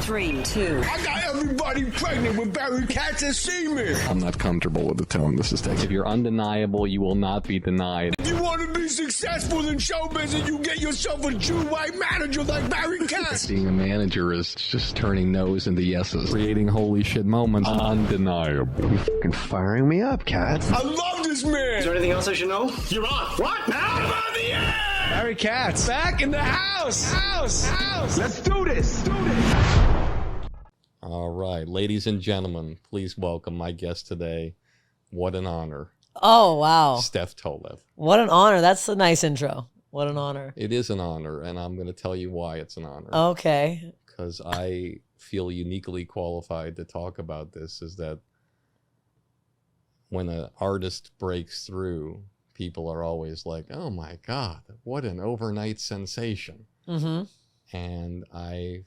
3, 2. I got everybody pregnant with Barry Katz's semen. I'm not comfortable with the tone this is taking. If you're undeniable, you will not be denied. If you want to be successful in show business, you get yourself a Jew white manager like Barry Katz. Being a manager is just turning no's into yeses. Creating holy shit moments. Undeniable. You're fucking firing me up, Katz. I love this man. Is there anything else I should know? You're on. What? Now I'm on the air. Barry Katz back in the house. Let's do this. All right, ladies and gentlemen, please welcome my guest today. What an honor. Oh, wow. Steph Tolev. What an honor. That's a nice intro. What an honor. It is an honor, and I'm going to tell you why it's an honor. Okay. Because I feel uniquely qualified to talk about this, is that when an artist breaks through, people are always like, oh my God, what an overnight sensation. Mm-hmm. And I've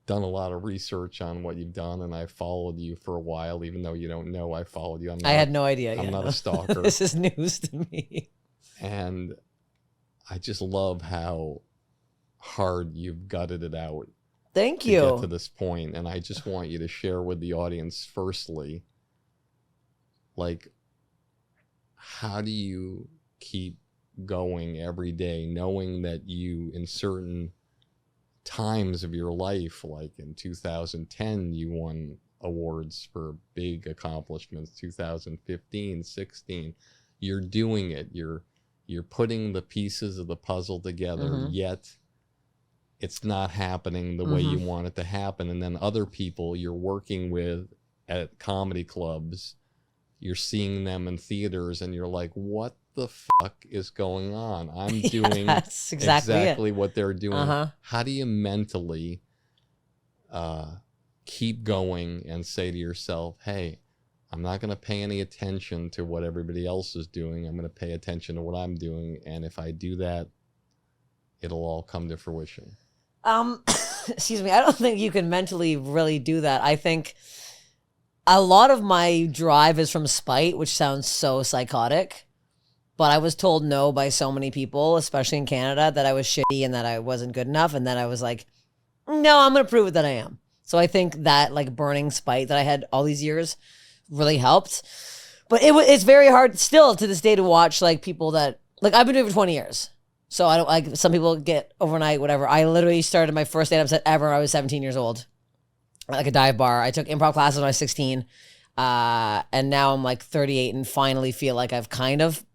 done a lot of research on what you've done, and I followed you for a while, even though you don't know I followed you. I had no idea. I'm not a stalker. This is news to me. And I just love how hard you've gutted it out. Thank to you. get to this point. And I just want you to share with the audience, firstly, like, how do you keep going every day knowing that you, in certain times of your life, like in 2010 you won awards for big accomplishments, 2015, 16, you're doing it, you're putting the pieces of the puzzle together, yet it's not happening the way you want it to happen. And then other people you're working with at comedy clubs, you're seeing them in theaters, and you're like, what the fuck is going on? I'm doing that's exactly what they're doing. How do you mentally keep going and say to yourself, hey, I'm not going to pay any attention to what everybody else is doing. I'm going to pay attention to what I'm doing. And if I do that, it'll all come to fruition. Excuse me. I don't think you can mentally really do that. I think a lot of my drive is from spite, which sounds so psychotic. But I was told no by so many people, especially in Canada, that I was shitty and that I wasn't good enough. And then I was like, no, I'm going to prove it that I am. So I think that like burning spite that I had all these years really helped. But it's very hard still to this day to watch like people that, like, I've been doing it for 20 years. So I don't, like, some people get overnight, whatever. I literally started my first stand-up set ever. I was 17 years old, like a dive bar. I took improv classes when I was 16. And now I'm like 38 and finally feel like I've kind of,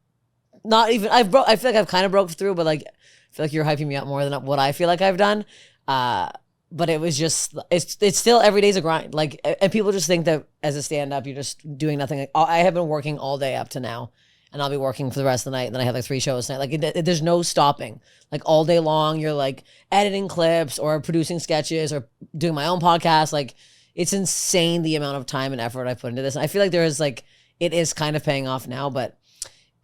not even, I feel like I've kind of broke through, but like, I feel like you're hyping me up more than what I feel like I've done. But it was just, it's still, every day's a grind. Like, and people just think that as a stand-up, you're just doing nothing. Like, I have been working all day up to now, and I'll be working for the rest of the night. And then I have like 3 shows tonight. Like, there's no stopping. Like, all day long, you're like editing clips or producing sketches or doing my own podcast. Like, it's insane the amount of time and effort I put into this. And I feel like there is like, it is kind of paying off now, but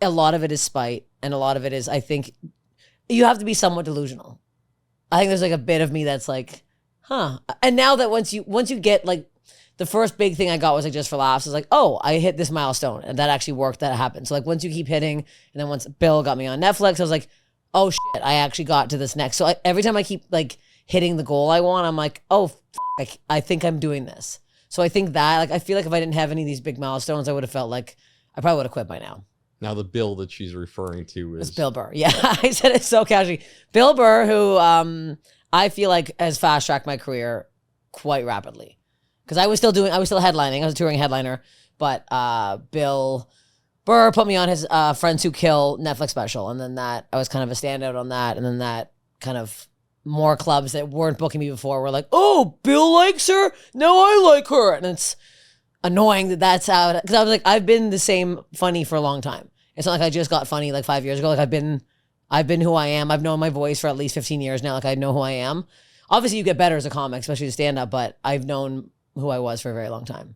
a lot of it is spite, and a lot of it is, I think, you have to be somewhat delusional. I think there's like a bit of me that's like, huh. And now that once you get like, the first big thing I got was like Just for Laughs. It's like, oh, I hit this milestone, and that actually worked. That happened. So like once you keep hitting, and then once Bill got me on Netflix, I was like, oh shit, I actually got to this next. So every time I keep like hitting the goal I want, I'm like, oh fuck, I think I'm doing this. So I think that, like, I feel like if I didn't have any of these big milestones, I would have felt like I probably would have quit by now. Now, the Bill that she's referring to is... It's Bill Burr. Yeah, I said it so casually. Bill Burr, who I feel like has fast-tracked my career quite rapidly. Because I was still headlining. I was a touring headliner. But Bill Burr put me on his Friends Who Kill Netflix special. And then I was kind of a standout on that. And then that kind of more clubs that weren't booking me before were like, oh, Bill likes her? No, I like her. And it's annoying that's how, because I was like, I've been the same funny for a long time. It's not like I just got funny like 5 years ago. Like I've been who I am. I've known my voice for at least 15 years now. Like I know who I am. Obviously you get better as a comic, especially to stand up, but I've known who I was for a very long time.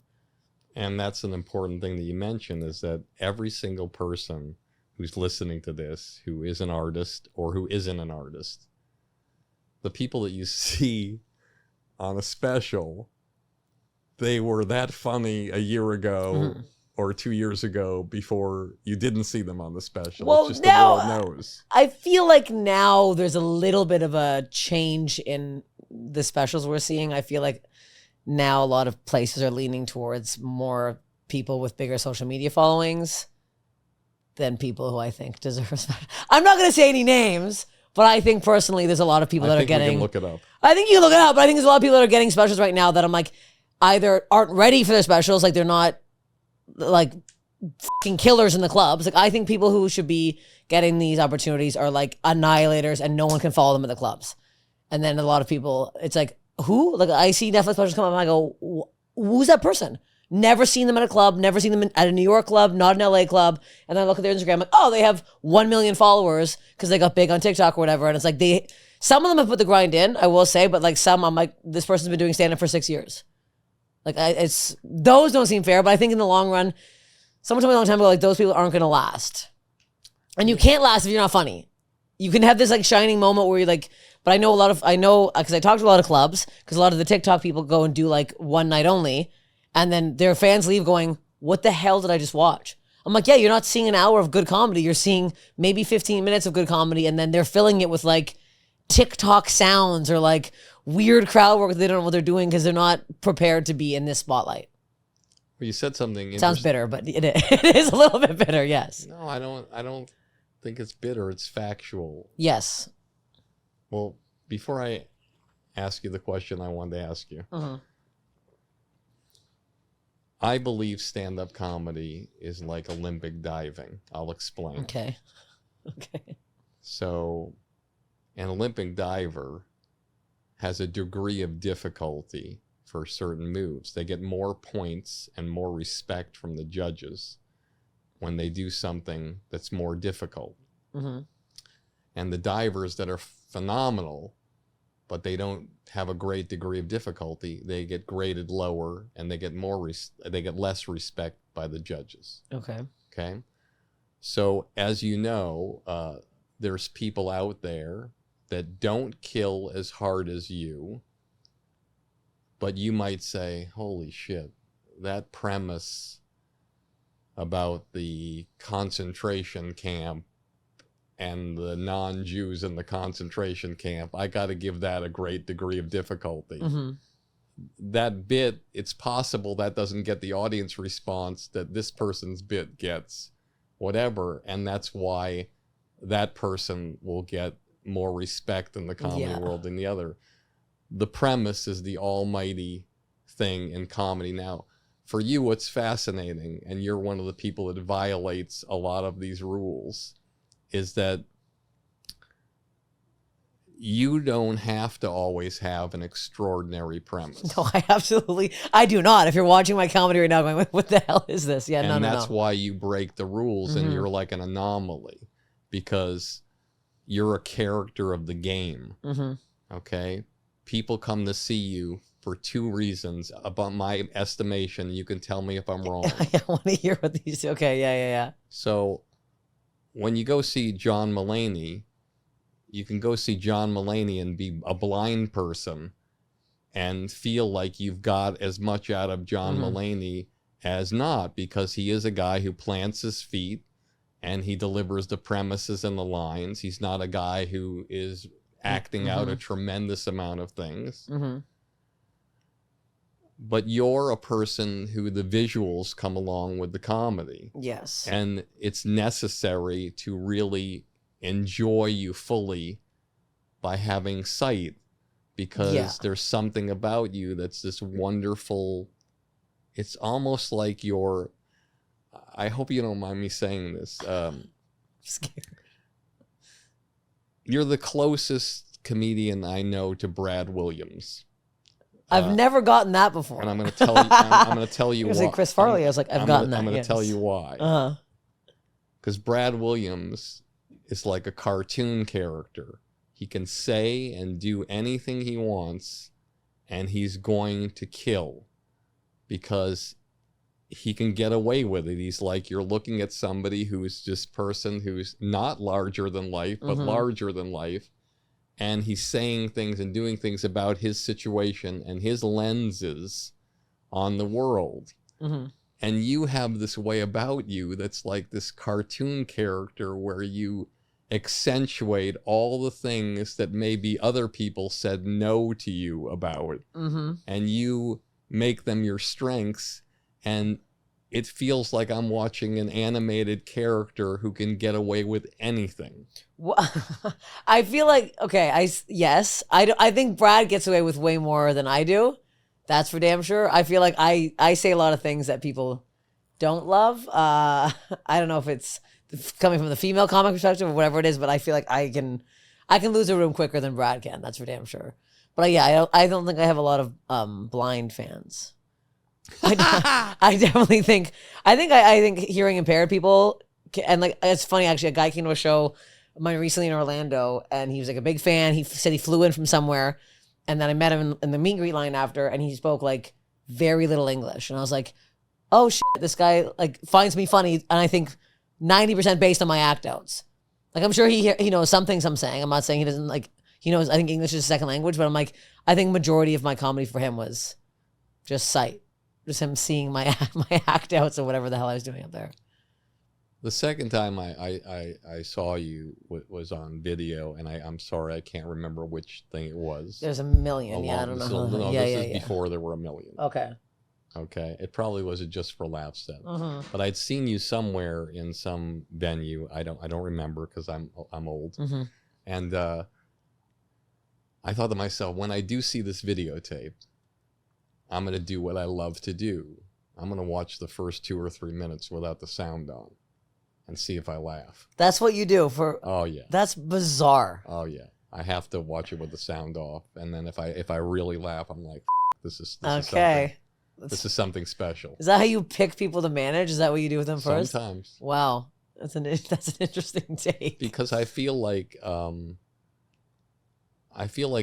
And that's an important thing that you mentioned, is that every single person who's listening to this, who is an artist or who isn't an artist, the people that you see on a special, they were that funny a year ago or 2 years ago before you didn't see them on the special. Well, it's just now, the world knows. I feel like now there's a little bit of a change in the specials we're seeing, I feel like now a lot of places are leaning towards more people with bigger social media followings than people who I think deserve respect. I'm not going to say any names, but I think personally there's a lot of people that are getting... we can look it up. I think you can look it up, but I think there's a lot of people that are getting specials right now that I'm like, either aren't ready for their specials, like they're not like fucking killers in the clubs. Like I think people who should be getting these opportunities are like annihilators and no one can follow them in the clubs. And then a lot of people, it's like, who? Like I see Netflix specials come up and I go, who's that person? Never seen them at a club, never seen them at a New York club, not an LA club. And then I look at their Instagram, like, oh, they have 1 million followers because they got big on TikTok or whatever. And it's like some of them have put the grind in, I will say, but like some, I'm like, this person's been doing stand-up for 6 years. Like it's those don't seem fair, but I think in the long run, someone told me a long time ago, like those people aren't going to last. And you can't last if you're not funny. You can have this like shining moment where you're like, but I know because I talk to a lot of clubs, because a lot of the TikTok people go and do like one night only. And then their fans leave going, what the hell did I just watch? I'm like, yeah, you're not seeing an hour of good comedy. You're seeing maybe 15 minutes of good comedy. And then they're filling it with like TikTok sounds or like weird crowd work. They don't know what they're doing because they're not prepared to be in this spotlight. Well, you said something. Sounds bitter, but it is a little bit bitter. Yes. No, I don't think it's bitter. It's factual. Yes. Well, before I ask you the question I wanted to ask you, I believe stand-up comedy is like Olympic diving. I'll explain. Okay. So, an Olympic diver has a degree of difficulty for certain moves. They get more points and more respect from the judges when they do something that's more difficult. And the divers that are phenomenal, but they don't have a great degree of difficulty, they get graded lower and they get less respect by the judges. Okay. So as you know, there's people out there that don't kill as hard as you, but you might say, holy shit, that premise about the concentration camp and the non-Jews in the concentration camp, I got to give that a great degree of difficulty. That bit, it's possible that doesn't get the audience response that this person's bit gets, whatever, and that's why that person will get more respect in the comedy world than the other. The premise is the almighty thing in comedy. Now, for you, what's fascinating, and you're one of the people that violates a lot of these rules, is that you don't have to always have an extraordinary premise. No, I do not. If you're watching my comedy right now going, what the hell is this? Yeah, and that's why you break the rules and you're like an anomaly, because you're a character of the game. Okay? People come to see you for two reasons. About my estimation, you can tell me if I'm wrong. I want to hear what these... Okay, yeah. So when you go see John Mulaney, you can go see John Mulaney and be a blind person and feel like you've got as much out of John Mulaney as not, because he is a guy who plants his feet and he delivers the premises and the lines. He's not a guy who is acting out a tremendous amount of things. But you're a person who the visuals come along with the comedy. Yes. And it's necessary to really enjoy you fully by having sight, because there's something about you that's this wonderful, it's almost like you're, I hope you don't mind me saying this. Scared. You're the closest comedian I know to Brad Williams. I've never gotten that before. And I'm going to tell you. I'm going to tell you why. Like Chris Farley. I was like, I've gotten that. I'm going to tell you why. Because Brad Williams is like a cartoon character. He can say and do anything he wants, and he's going to kill because he can get away with it. He's like, you're looking at somebody who's this person who's not larger than life, but larger than life. And he's saying things and doing things about his situation and his lenses on the world. And you have this way about you that's like this cartoon character where you accentuate all the things that maybe other people said no to you about, and you make them your strengths, and it feels like I'm watching an animated character who can get away with anything. I feel like, okay, I think Brad gets away with way more than I do. That's for damn sure. I feel like I say a lot of things that people don't love. I don't know if it's coming from the female comic perspective or whatever it is, but I feel like I can lose a room quicker than Brad can. That's for damn sure. But yeah, I don't think I have a lot of blind fans. I definitely think I think hearing impaired people, and like, it's funny actually, a guy came to a show of mine recently in Orlando, and he was like a big fan. He said he flew in from somewhere, and then I met him in the meet and greet line after, and he spoke like very little English, and I was like, oh shit, this guy like finds me funny, and I think 90% based on my act outs. Like, I'm sure he knows some things I'm saying. I'm not saying he doesn't, like, he knows, I think English is a second language, but I'm like, I think majority of my comedy for him was just sight. Just him seeing my act outs or whatever the hell I was doing up there. The second time I saw you was on video, and I'm sorry, I can't remember which thing it was. There's a million, I don't know. No, this is before there were a million. Okay, it probably was a Just for Laughs then. But I'd seen you somewhere in some venue. I don't remember because I'm old. And I thought to myself, when I do see this videotape, I'm going to do what I love to do. I'm going to watch the first 2 or 3 minutes without the sound on and see if I laugh. That's what you do for... Oh, yeah. That's bizarre. Oh, yeah. I have to watch it with the sound off. And then if I really laugh, I'm like, this is okay. This is something special. Is that how you pick people to manage? Is that what you do with them first? Sometimes. Wow. That's an interesting take. Because I feel like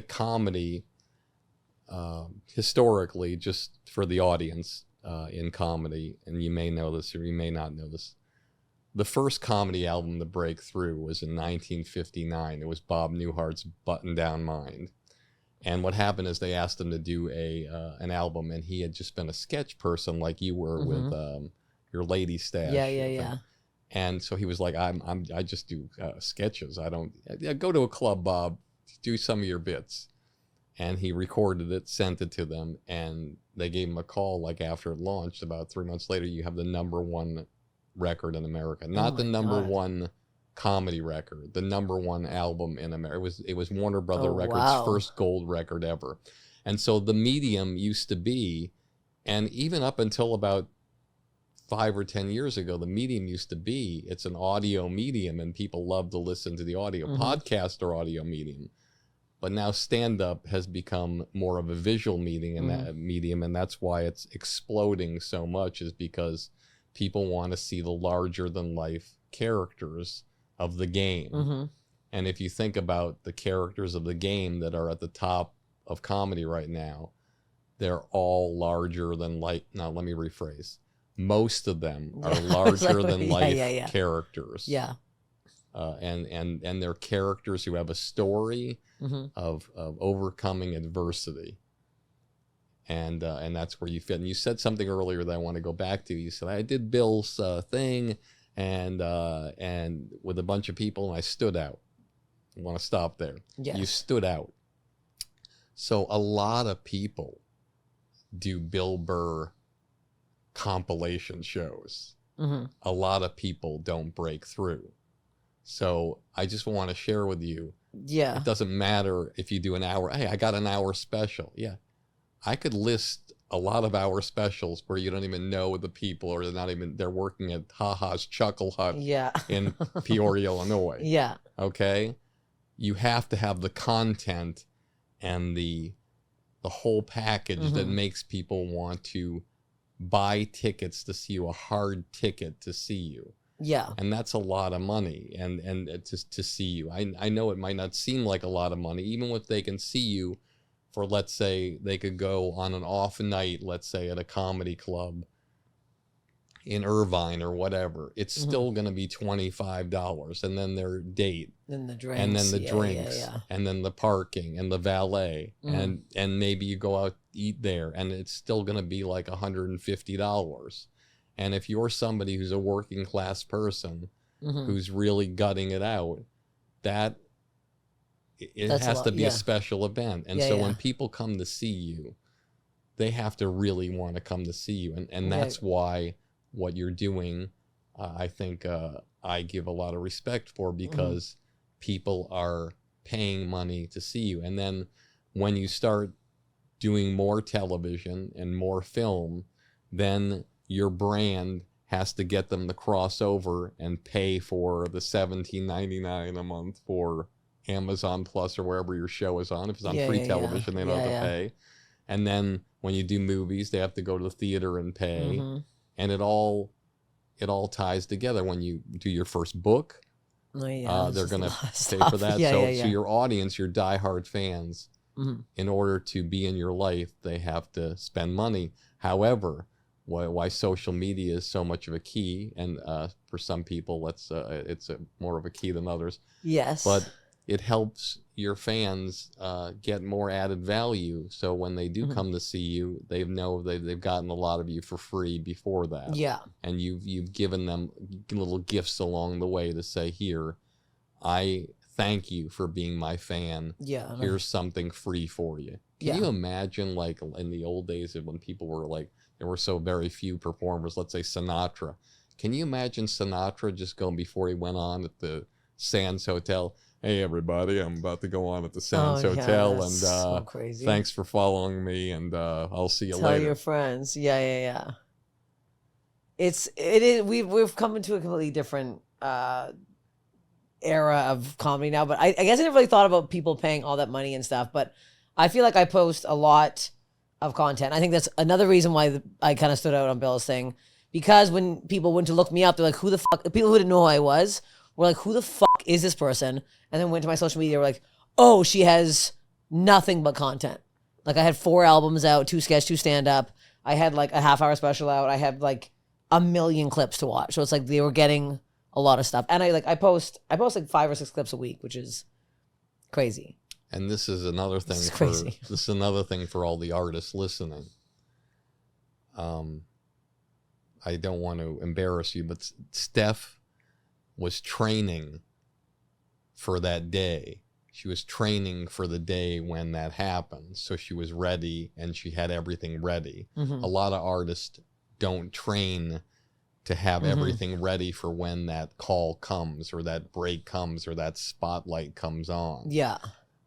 comedy... historically, just for the audience in comedy, and you may know this or you may not know this, the first comedy album to break through was in 1959. It was Bob Newhart's Button Down Mind. And what happened is they asked him to do an album, and he had just been a sketch person like you were with your Lady Stash. Yeah. And so he was like, I just do sketches. I don't go to a club, Bob, do some of your bits. And he recorded it, sent it to them, and they gave him a call like after it launched. About 3 months later, you have the #1 record in America. Not the #1 comedy record, the #1 album in America. It was Warner Brother Records' first gold record ever. And so the medium used to be, and even up until about 5 or 10 years ago, the medium used to be, it's an audio medium, and people love to listen to the audio. Podcast or audio medium. But now stand-up has become more of a visual medium, and that's why it's exploding so much, is because people want to see the larger-than-life characters of the game. And if you think about the characters of the game that are at the top of comedy right now, they're all larger-than-life. Now, let me rephrase. Most of them are larger-than-life characters. Yeah. And they're characters who have a story of overcoming adversity, and that's where you fit. And you said something earlier that I want to go back to. You said, I did Bill's thing, and with a bunch of people, and I stood out. I want to stop there. Yes. You stood out. So a lot of people do Bill Burr compilation shows. A lot of people don't break through. So I just want to share with you. Yeah. It doesn't matter if you do an hour. Hey, I got an hour special. Yeah. I could list a lot of hour specials where you don't even know the people, or they're working at Ha-Ha's Chuckle Hut in Peoria, Illinois. Yeah. Okay. You have to have the content and the whole package that makes people want to buy tickets to see you, a hard ticket to see you. Yeah. And that's a lot of money, and to see you. I know it might not seem like a lot of money, even if they can see you for, let's say, they could go on an off night, let's say at a comedy club in Irvine or whatever. It's still going to be $25, and then their date, and the drinks, and then the drinks, and then the parking and the valet, and maybe you go out eat there, and it's still going to be like $150. And if you're somebody who's a working class person who's really gutting it out, that it That's has a lot, to be yeah. a special event. And Yeah, so yeah. when people come to see you, they have to really want to come to see you. And Okay. that's why what you're doing, I think I give a lot of respect for, because people are paying money to see you. And then when you start doing more television and more film, then your brand has to get them to cross over and pay for the $17.99 a month for Amazon Plus or wherever your show is on. If it's on free television, they don't have to pay. And then when you do movies, they have to go to the theater and pay. And it all ties together. When you do your first book, they're going to pay for that. So your audience, your diehard fans, in order to be in your life, they have to spend money. However, why social media is so much of a key, and for some people, it's more of a key than others. Yes. But it helps your fans get more added value. So when they do come to see you, they know they've gotten a lot of you for free before that. Yeah. And you've given them little gifts along the way to say, here, I thank you for being my fan. Yeah. Here's something free for you. Can you imagine, like, in the old days when people were like, there were so very few performers, let's say Sinatra. Can you imagine Sinatra just going before he went on at the Sands Hotel? Hey, everybody, I'm about to go on at the Sands Hotel, and so crazy. Thanks for following me, and I'll see you Tell later. Tell your friends. Yeah. It is. We've come into a completely different era of comedy now. But I guess I never really thought about people paying all that money and stuff. But I feel like I post a lot of content. I think that's another reason why I kind of stood out on Bill's thing, because when people went to look me up, they're like, "Who the fuck?" The people who didn't know who I was were like, "Who the fuck is this person?" And then went to my social media, were like, "Oh, she has nothing but content." Like, I had 4 albums out, 2 sketch, 2 stand up. I had like a half-hour special out. I had like 1 million clips to watch. So it's like they were getting a lot of stuff. And I post like 5 or 6 clips a week, which is crazy. And this is another thing. This is another thing for all the artists listening. I don't want to embarrass you, but Steph was training for that day. She was training for the day when that happened. So she was ready, and she had everything ready. A lot of artists don't train to have everything ready for when that call comes, or that break comes, or that spotlight comes on. Yeah.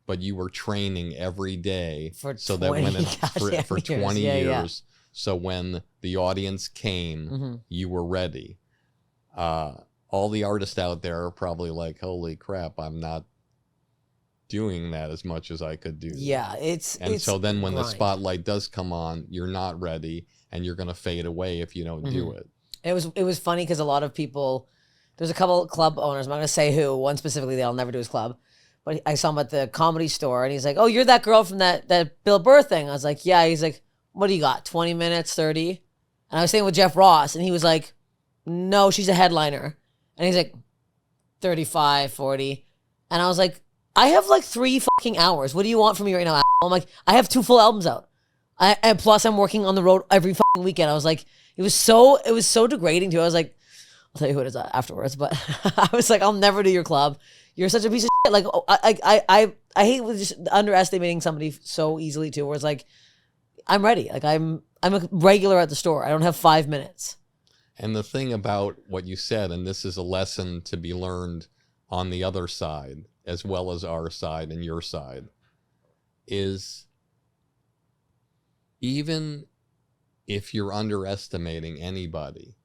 But you were training every day for so 20 that when for 20 years. So when the audience came, you were ready. All the artists out there are probably like, holy crap, I'm not doing that as much as I could do. Yeah, so then when the spotlight does come on, you're not ready, and you're going to fade away if you don't do it. It was funny because a lot of people, there's a couple club owners, I'm not going to say who, one specifically that I'll never do his club, but I saw him at the Comedy Store, and he's like, "Oh, you're that girl from that Bill Burr thing." I was like, "Yeah." He's like, "What do you got, 20 minutes, 30? And I was staying with Jeff Ross, and he was like, "No, she's a headliner." And he's like, 35, 40. And I was like, "I have like 3 fucking hours. What do you want from me right now, asshole?" I'm like, "I have 2 full albums out. And plus I'm working on the road every fucking weekend." I was like, it was so degrading too. I was like, I'll tell you who it is afterwards, but I was like, "I'll never do your club. You're such a piece of shit." Like, I hate with just underestimating somebody so easily too, where it's like, I'm ready. Like, I'm a regular at the store. I don't have 5 minutes. And the thing about what you said, and this is a lesson to be learned on the other side, as well as our side and your side, is even if you're underestimating anybody,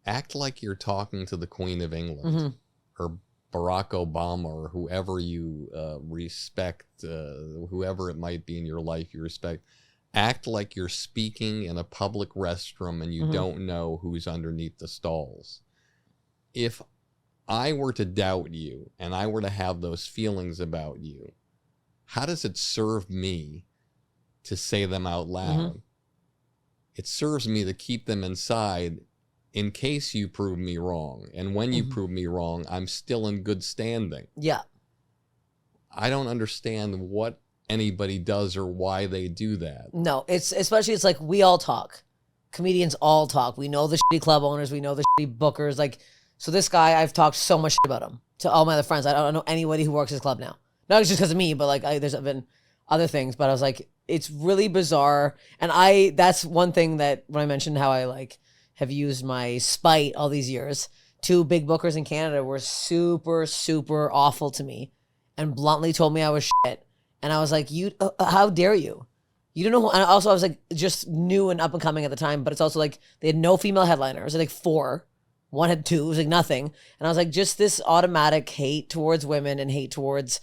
act like you're talking to the Queen of England or Barack Obama, or whoever you respect, whoever it might be in your life you respect. Act like you're speaking in a public restroom and you don't know who's underneath the stalls. If I were to doubt you and I were to have those feelings about you, how does it serve me to say them out loud? It serves me to keep them inside in case you prove me wrong. And when you prove me wrong, I'm still in good standing. Yeah. I don't understand what anybody does or why they do that. No, it's like we all talk. Comedians all talk. We know the shitty club owners. We know the shitty bookers. Like, So this guy, I've talked so much shit about him to all my other friends. I don't know anybody who works his club now. Not just because of me, but like there's been other things. But I was like, it's really bizarre. And that's one thing that when I mentioned how I like have used my spite all these years, 2 big bookers in Canada were super, super awful to me and bluntly told me I was shit. And I was like, how dare you? You don't know who, and also I was like just new and up and coming at the time, but it's also like they had no female headliners. They had like 4. One had 2. It was like nothing. And I was like, just this automatic hate towards women and hate towards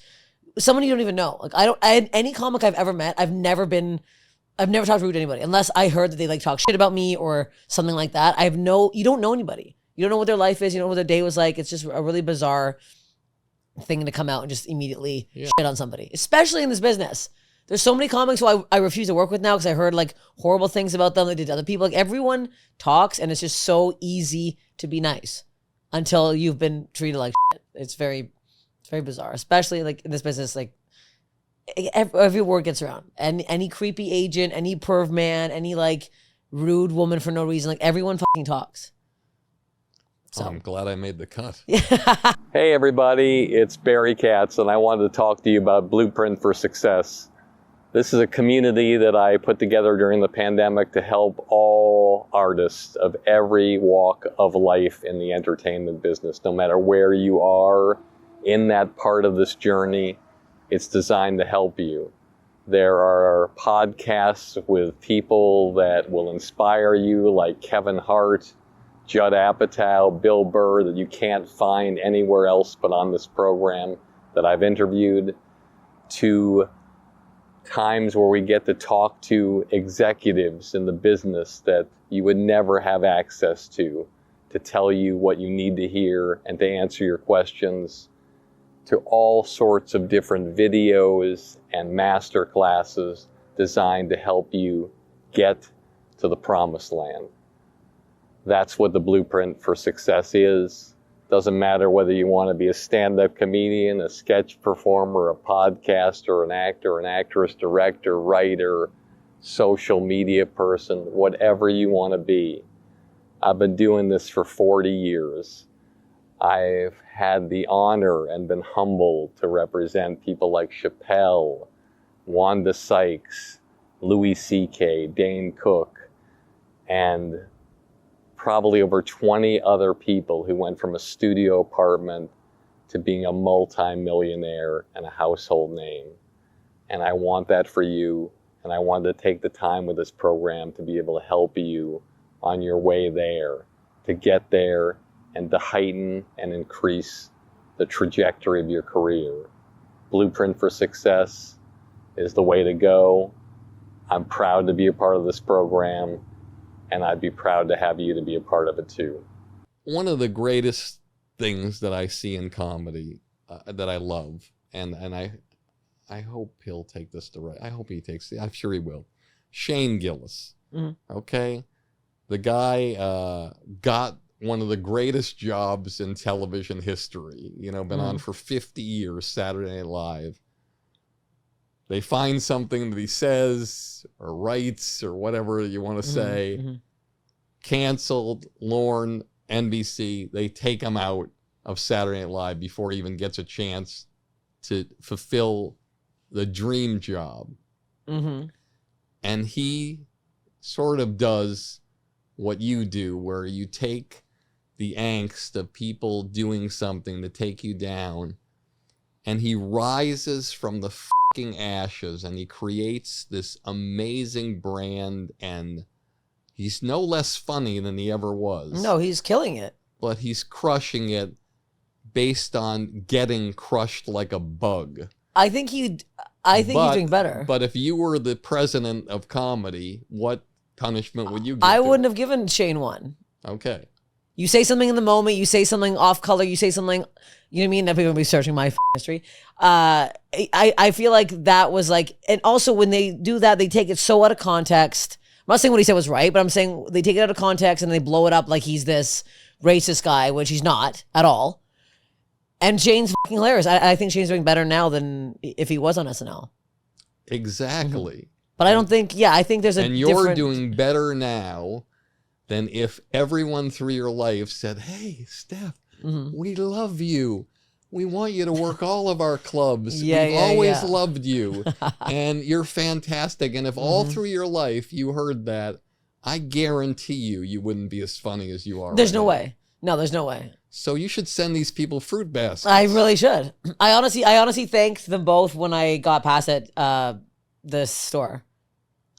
someone you don't even know. Like any comic I've ever met, I've never talked rude to anybody unless I heard that they like talk shit about me or something like that. You don't know anybody. You don't know what their life is. You don't know what their day was like. It's just a really bizarre thing to come out and just immediately shit on somebody, especially in this business. There's so many comics who I refuse to work with now because I heard like horrible things about them. They did to other people. Like everyone talks and it's just so easy to be nice until you've been treated like shit. It's very bizarre, especially like in this business. Like every word gets around, and any creepy agent, any perv man, any like rude woman for no reason, like everyone fucking talks. So I'm glad I made the cut. Hey everybody, it's Barry Katz, and I wanted to talk to you about Blueprint for Success. This is a community that I put together during the pandemic to help all artists of every walk of life in the entertainment business, no matter where you are in that part of this journey. It's designed to help you. There are podcasts with people that will inspire you, like Kevin Hart, Judd Apatow, Bill Burr, that you can't find anywhere else but on this program that I've interviewed, to times where we get to talk to executives in the business that you would never have access to tell you what you need to hear and to answer your questions, to all sorts of different videos and master classes designed to help you get to the promised land. That's what the Blueprint for Success is. Doesn't matter whether you want to be a stand-up comedian, a sketch performer, a podcaster, an actor, an actress, director, writer, social media person, whatever you want to be. I've been doing this for 40 years. I've had the honor and been humbled to represent people like Chappelle, Wanda Sykes, Louis C.K., Dane Cook, and probably over 20 other people who went from a studio apartment to being a multi-millionaire and a household name. And I want that for you. And I wanted to take the time with this program to be able to help you on your way there, to get there and to heighten and increase the trajectory of your career. Blueprint for Success is the way to go. I'm proud to be a part of this program, and I'd be proud to have you to be a part of it too. One of the greatest things that I see in comedy that I love, and I hope he'll take this the right. I hope he takes it. I'm sure he will. Shane Gillis. Mm-hmm. Okay, the guy got one of the greatest jobs in television history. You know, been on for 50 years. Saturday Night Live. They find something that he says or writes or whatever you want to say. Mm-hmm. Canceled. Lorne, NBC. They take him out of Saturday Night Live before he even gets a chance to fulfill the dream job. Mm-hmm. And he sort of does what you do, where you take the angst of people doing something to take you down, and he rises from the fucking ashes and he creates this amazing brand, and he's no less funny than he ever was. No, he's killing it. But he's crushing it based on getting crushed like a bug. I think he's doing better. But if you were the president of comedy, what punishment would you give? I wouldn't have given Shane one. Okay. You say something in the moment, you say something off color, you say something, you know what I mean? Now people will be searching my history. I feel like that was like, and also when they do that, they take it so out of context. I'm not saying what he said was right, but I'm saying they take it out of context and they blow it up like he's this racist guy, which he's not at all. And Shane's fucking hilarious. I think Shane's doing better now than if he was on SNL. Exactly. Mm-hmm. But I don't think, I think there's a And you're doing better now than if everyone through your life said, hey, Steph, We love you. We want you to work all of our clubs. Yeah, We've yeah, always yeah. loved you. And you're fantastic. And if all through your life you heard that, I guarantee you wouldn't be as funny as you are. There's right no now. way. No, there's no way. So you should send these people fruit baskets. I really should. I honestly thanked them both when I got past at the store.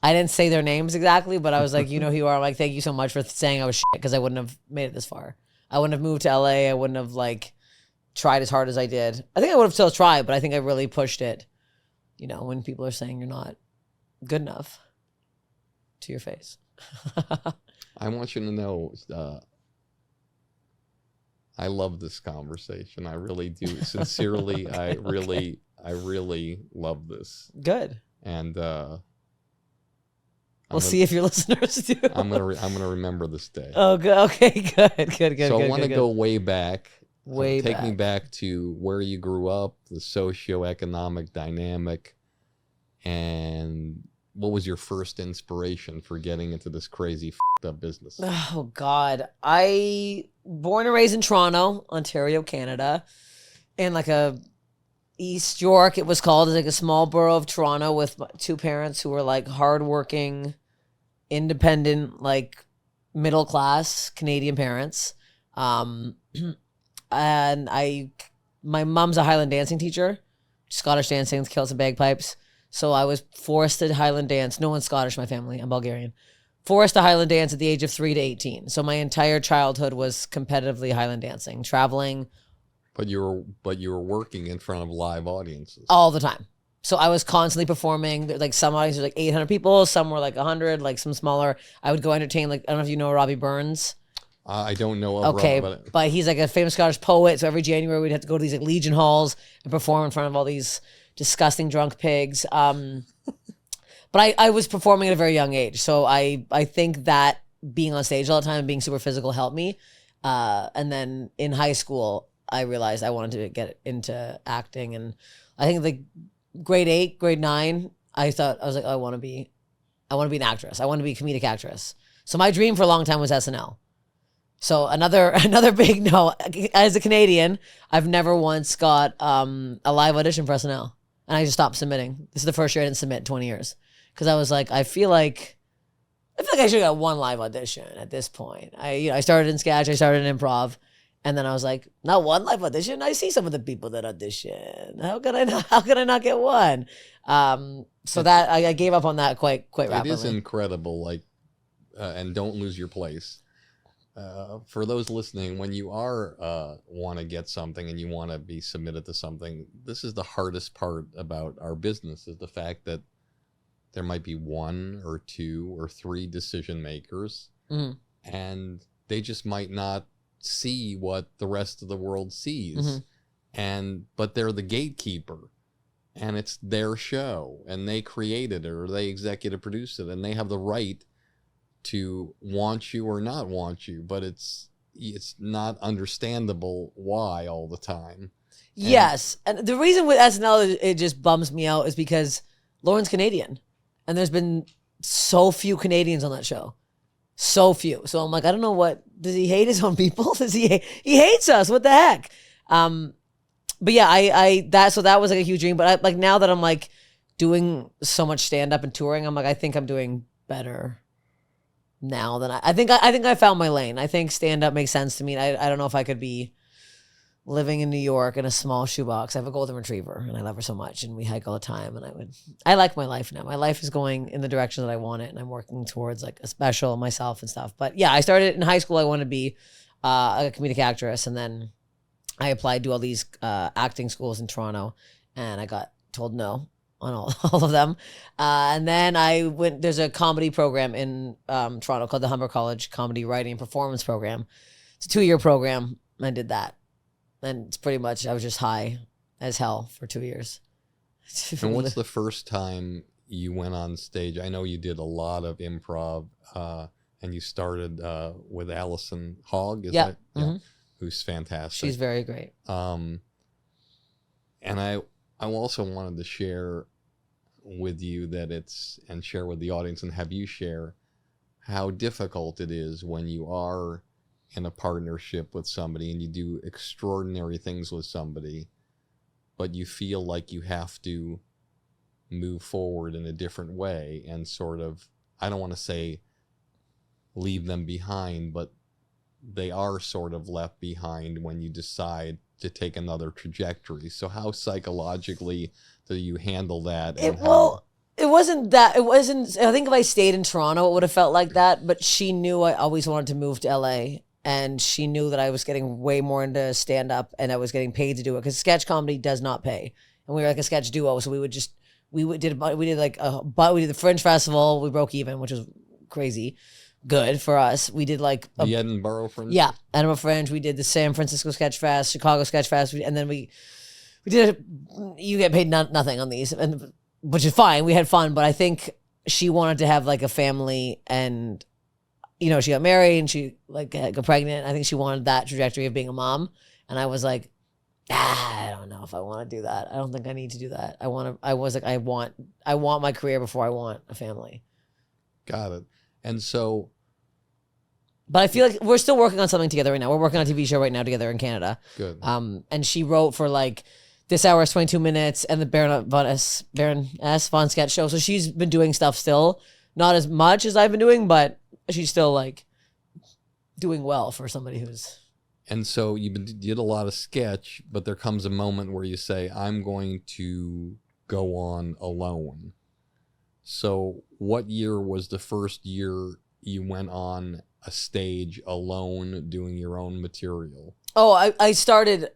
I didn't say their names exactly, but I was like, you know who you are. I'm like, thank you so much for saying I was shit, because I wouldn't have made it this far. I wouldn't have moved to LA. I wouldn't have like tried as hard as I did. I think I would have still tried, but I think I really pushed it. You know, when people are saying you're not good enough to your face. I want you to know, I love this conversation. I really do. Sincerely, I really love this. Good. And We'll see if your listeners do. I'm gonna remember this day. Oh, good. Okay, good. So I want to go way back. Way Take back. me back to where you grew up, the socioeconomic dynamic, and what was your first inspiration for getting into this crazy f***ed up business? Oh God, I born and raised in Toronto, Ontario, Canada, in like a East York. It was called. It's like a small borough of Toronto with two parents who were like hardworking, independent, like middle class Canadian parents. And my mom's a Highland dancing teacher, Scottish dancing, kills and bagpipes. So I was forced to Highland dance. No one's Scottish in my family. I'm Bulgarian. Forced to Highland dance at the age of 3 to 18. So my entire childhood was competitively Highland dancing, traveling But you were working in front of live audiences. all the time. So I was constantly performing. Like some audiences were like 800 people, some were like 100, like some smaller. I would go entertain, like, I don't know if you know Robbie Burns. I don't know. Of Okay, Rob, but he's like a famous Scottish poet. So every January we'd have to go to these like Legion halls and perform in front of all these disgusting drunk pigs. But I was performing at a very young age. So I think that being on stage all the time and being super physical helped me. And then in high school, I realized I wanted to get into acting. And I think like grade 8, grade 9, I was like, oh, I want to be an actress. I want to be a comedic actress. So my dream for a long time was SNL. So another big no. As a Canadian, I've never once got a live audition for SNL, and I just stopped submitting. This is the first year I didn't submit in 20 years, because I was like, I feel like I should have got one live audition at this point. I started in sketch, I started in improv, and then I was like, not one live audition. I see some of the people that audition. How could I not get one? So that I gave up on that quite rapidly. It is incredible. Like, and don't lose your place. For those listening, when you are want to get something and you want to be submitted to something, this is the hardest part about our business, is the fact that there might be 1 or 2 or 3 decision makers, and they just might not see what the rest of the world sees. But they're the gatekeeper, and it's their show, and they created it or they executive produced it, and they have the right to want you or not want you, but it's not understandable why all the time. Yes, and the reason with SNL it just bums me out is because Lauren's Canadian, and there's been so few Canadians on that show, so few. So I'm like, I don't know, what does he hate his own people? Does he hates us? What the heck? But yeah, that was like a huge dream. But like now that I'm like doing so much stand up and touring, I'm like, I think I'm doing better now than I think I found my lane. I think stand up makes sense to me. I don't know if I could be living in New York in a small shoebox. I have a golden retriever and I love her so much, and we hike all the time, and I like my life now. My life is going in the direction that I want it, and I'm working towards like a special myself and stuff. But yeah, I started in high school. I wanted to be a comedic actress, and then I applied to all these acting schools in Toronto, and I got told no on all of them. And then I went, there's a comedy program in Toronto called the Humber College Comedy Writing and Performance Program. It's a 2-year program. I did that. And it's pretty much, I was just high as hell for 2 years. And what's the first time you went on stage? I know you did a lot of improv, and you started with Allison Hogg, is that? Yeah. Who's fantastic. She's very great. And I also wanted to share with you and share with the audience and have you share how difficult it is when you are in a partnership with somebody and you do extraordinary things with somebody, but you feel like you have to move forward in a different way and sort of, I don't want to say leave them behind, but they are sort of left behind when you decide to take another trajectory. So how psychologically do you handle that? It wasn't that. It wasn't. I think if I stayed in Toronto, it would have felt like that. But she knew I always wanted to move to LA, and she knew that I was getting way more into stand up, and I was getting paid to do it because sketch comedy does not pay, and we were like a sketch duo, so we did the Fringe Festival. We broke even, which was crazy good for us. We did like the Edinburgh Fringe. Yeah, Edinburgh Fringe. We did the San Francisco Sketch Fest, Chicago Sketch Fest, and then we did. You get paid nothing on these, and which is fine. We had fun, but I think she wanted to have like a family, and you know, she got married and she like got pregnant. I think she wanted that trajectory of being a mom, and I was like, I don't know if I want to do that. I don't think I need to do that. I want my career before I want a family. Got it. And so, but I feel like we're still working on something together right now. We're working on a TV show right now together in Canada. Good. And she wrote for like This Hour is 22 Minutes and the Baron Von Sketch Show. So she's been doing stuff still, not as much as I've been doing, but she's still like doing well for somebody who's. And so you did a lot of sketch, but there comes a moment where you say, I'm going to go on alone. So what year was the first year you went on a stage alone doing your own material? Oh, I started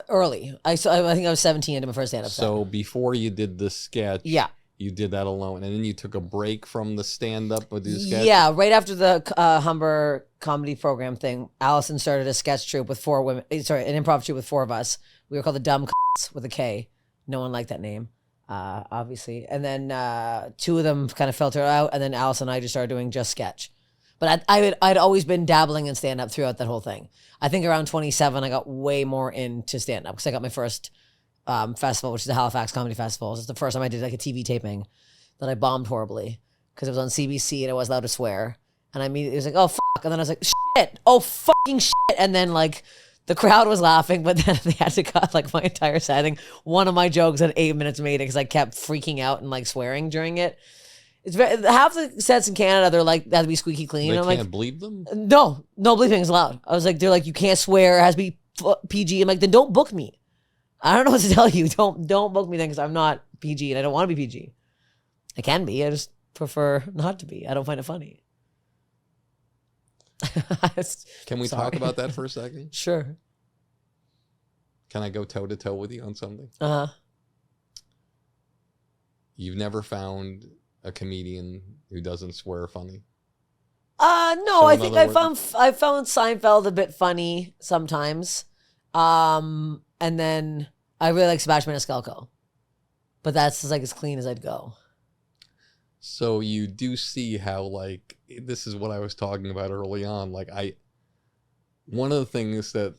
early. I think I was 17 into my first stand-up set. So before you did the sketch, yeah, you did that alone, and then you took a break from the stand-up with the sketch? Yeah, right after the Humber comedy program thing, Allison started a sketch troupe with 4 women. Sorry, an improv troupe with 4 of us. We were called the Dumb Cunts with a K. No one liked that name, obviously. And then 2 of them kind of filtered out, and then Allison and I just started doing just sketch. But I'd always been dabbling in stand-up throughout that whole thing. I think around 27, I got way more into stand-up because I got my first festival, which is the Halifax Comedy Festival. It's the first time I did like a TV taping that I bombed horribly because it was on CBC and I was allowed to swear. And I immediately was like, oh, fuck. And then I was like, shit. Oh, fucking shit. And then like the crowd was laughing, but then they had to cut like my entire set. I think one of my jokes at 8 minutes made it because I kept freaking out and like swearing during it. It's half the sets in Canada, they're like, they have to be squeaky clean. They I'm can't like, bleep them? No bleeping is allowed. I was like, they're like, you can't swear. It has to be PG. I'm like, then don't book me. I don't know what to tell you. Don't book me then because I'm not PG and I don't want to be PG. I can be. I just prefer not to be. I don't find it funny. Can we talk about that for a second? Sure. Can I go toe-to-toe with you on something? Uh-huh. You've never found a comedian who doesn't swear funny? No, So I in think other I found Seinfeld a bit funny sometimes. And then I really like Sebastian Maniscalco. But that's like as clean as I'd go. So you do see how, like, this is what I was talking about early on. Like, one of the things that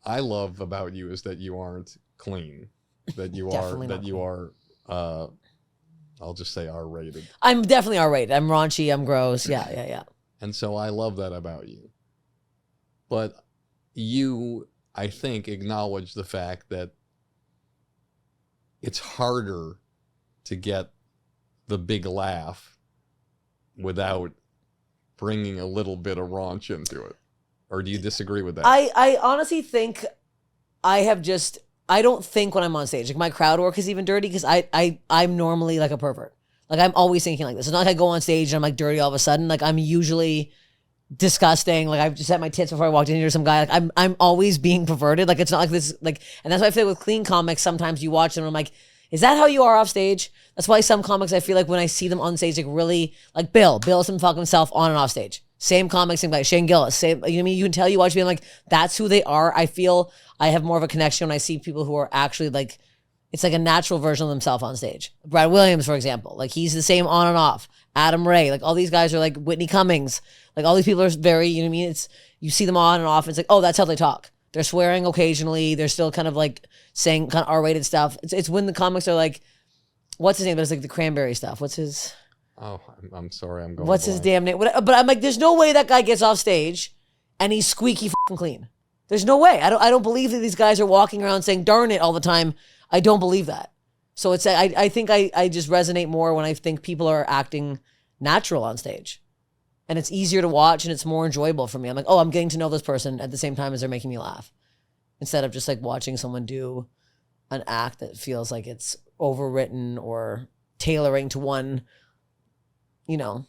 I love about you is that you aren't clean. That you are, I'll just say R-rated. I'm definitely R-rated. I'm raunchy. I'm gross. Yeah. And so I love that about you. But you, I think, acknowledge the fact that it's harder to get the big laugh without bringing a little bit of raunch into it. Or do you disagree with that? I honestly think I don't think when I'm on stage. Like my crowd work is even dirty because I'm normally like a pervert. Like I'm always thinking like this. It's not like I go on stage and I'm like dirty all of a sudden. Like I'm usually disgusting. Like I've just had my tits before I walked in here to some guy. Like I'm always being perverted. Like it's not like this. Like, and that's why I feel like with clean comics, sometimes you watch them and I'm like, is that how you are off stage? That's why some comics I feel like when I see them on stage, like really like Bill doesn't fuck himself on and off stage. Same comic, same guy. Shane Gillis, same. You know what I mean? You can tell you watch me. I'm like, that's who they are. I feel I have more of a connection when I see people who are actually like, it's like a natural version of themselves on stage. Brad Williams, for example, like he's the same on and off. Adam Ray, like all these guys are like Whitney Cummings. Like all these people are very, you know what I mean? It's, you see them on and off. It's like, oh, that's how they talk. They're swearing occasionally. They're still kind of like saying kind of R-rated stuff. It's when the comics are like, what's his name? But it's like the Cranberry stuff. What's his? Oh, I'm sorry. I'm going. What's his damn name? But I'm like, there's no way that guy gets off stage and he's squeaky fucking clean. There's no way. I don't believe that these guys are walking around saying "darn it" all the time. I don't believe that. So it's I think I just resonate more when I think people are acting natural on stage. And it's easier to watch and it's more enjoyable for me. I'm like, oh, I'm getting to know this person at the same time as they're making me laugh. Instead of just like watching someone do an act that feels like it's overwritten or tailoring to one, you know.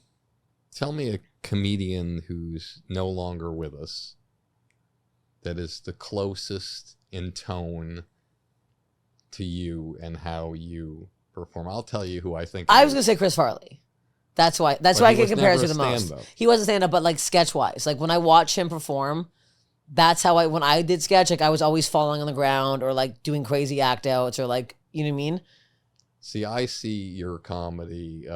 Tell me a comedian who's no longer with us that is the closest in tone to you and how you perform. I'll tell you who I think. I was going to say Chris Farley. That's why I can compare it to the most. He wasn't stand-up, but like sketch-wise. Like when I watch him perform, that's how when I did sketch, like I was always falling on the ground or like doing crazy act outs or like, you know what I mean? See, I see your comedy,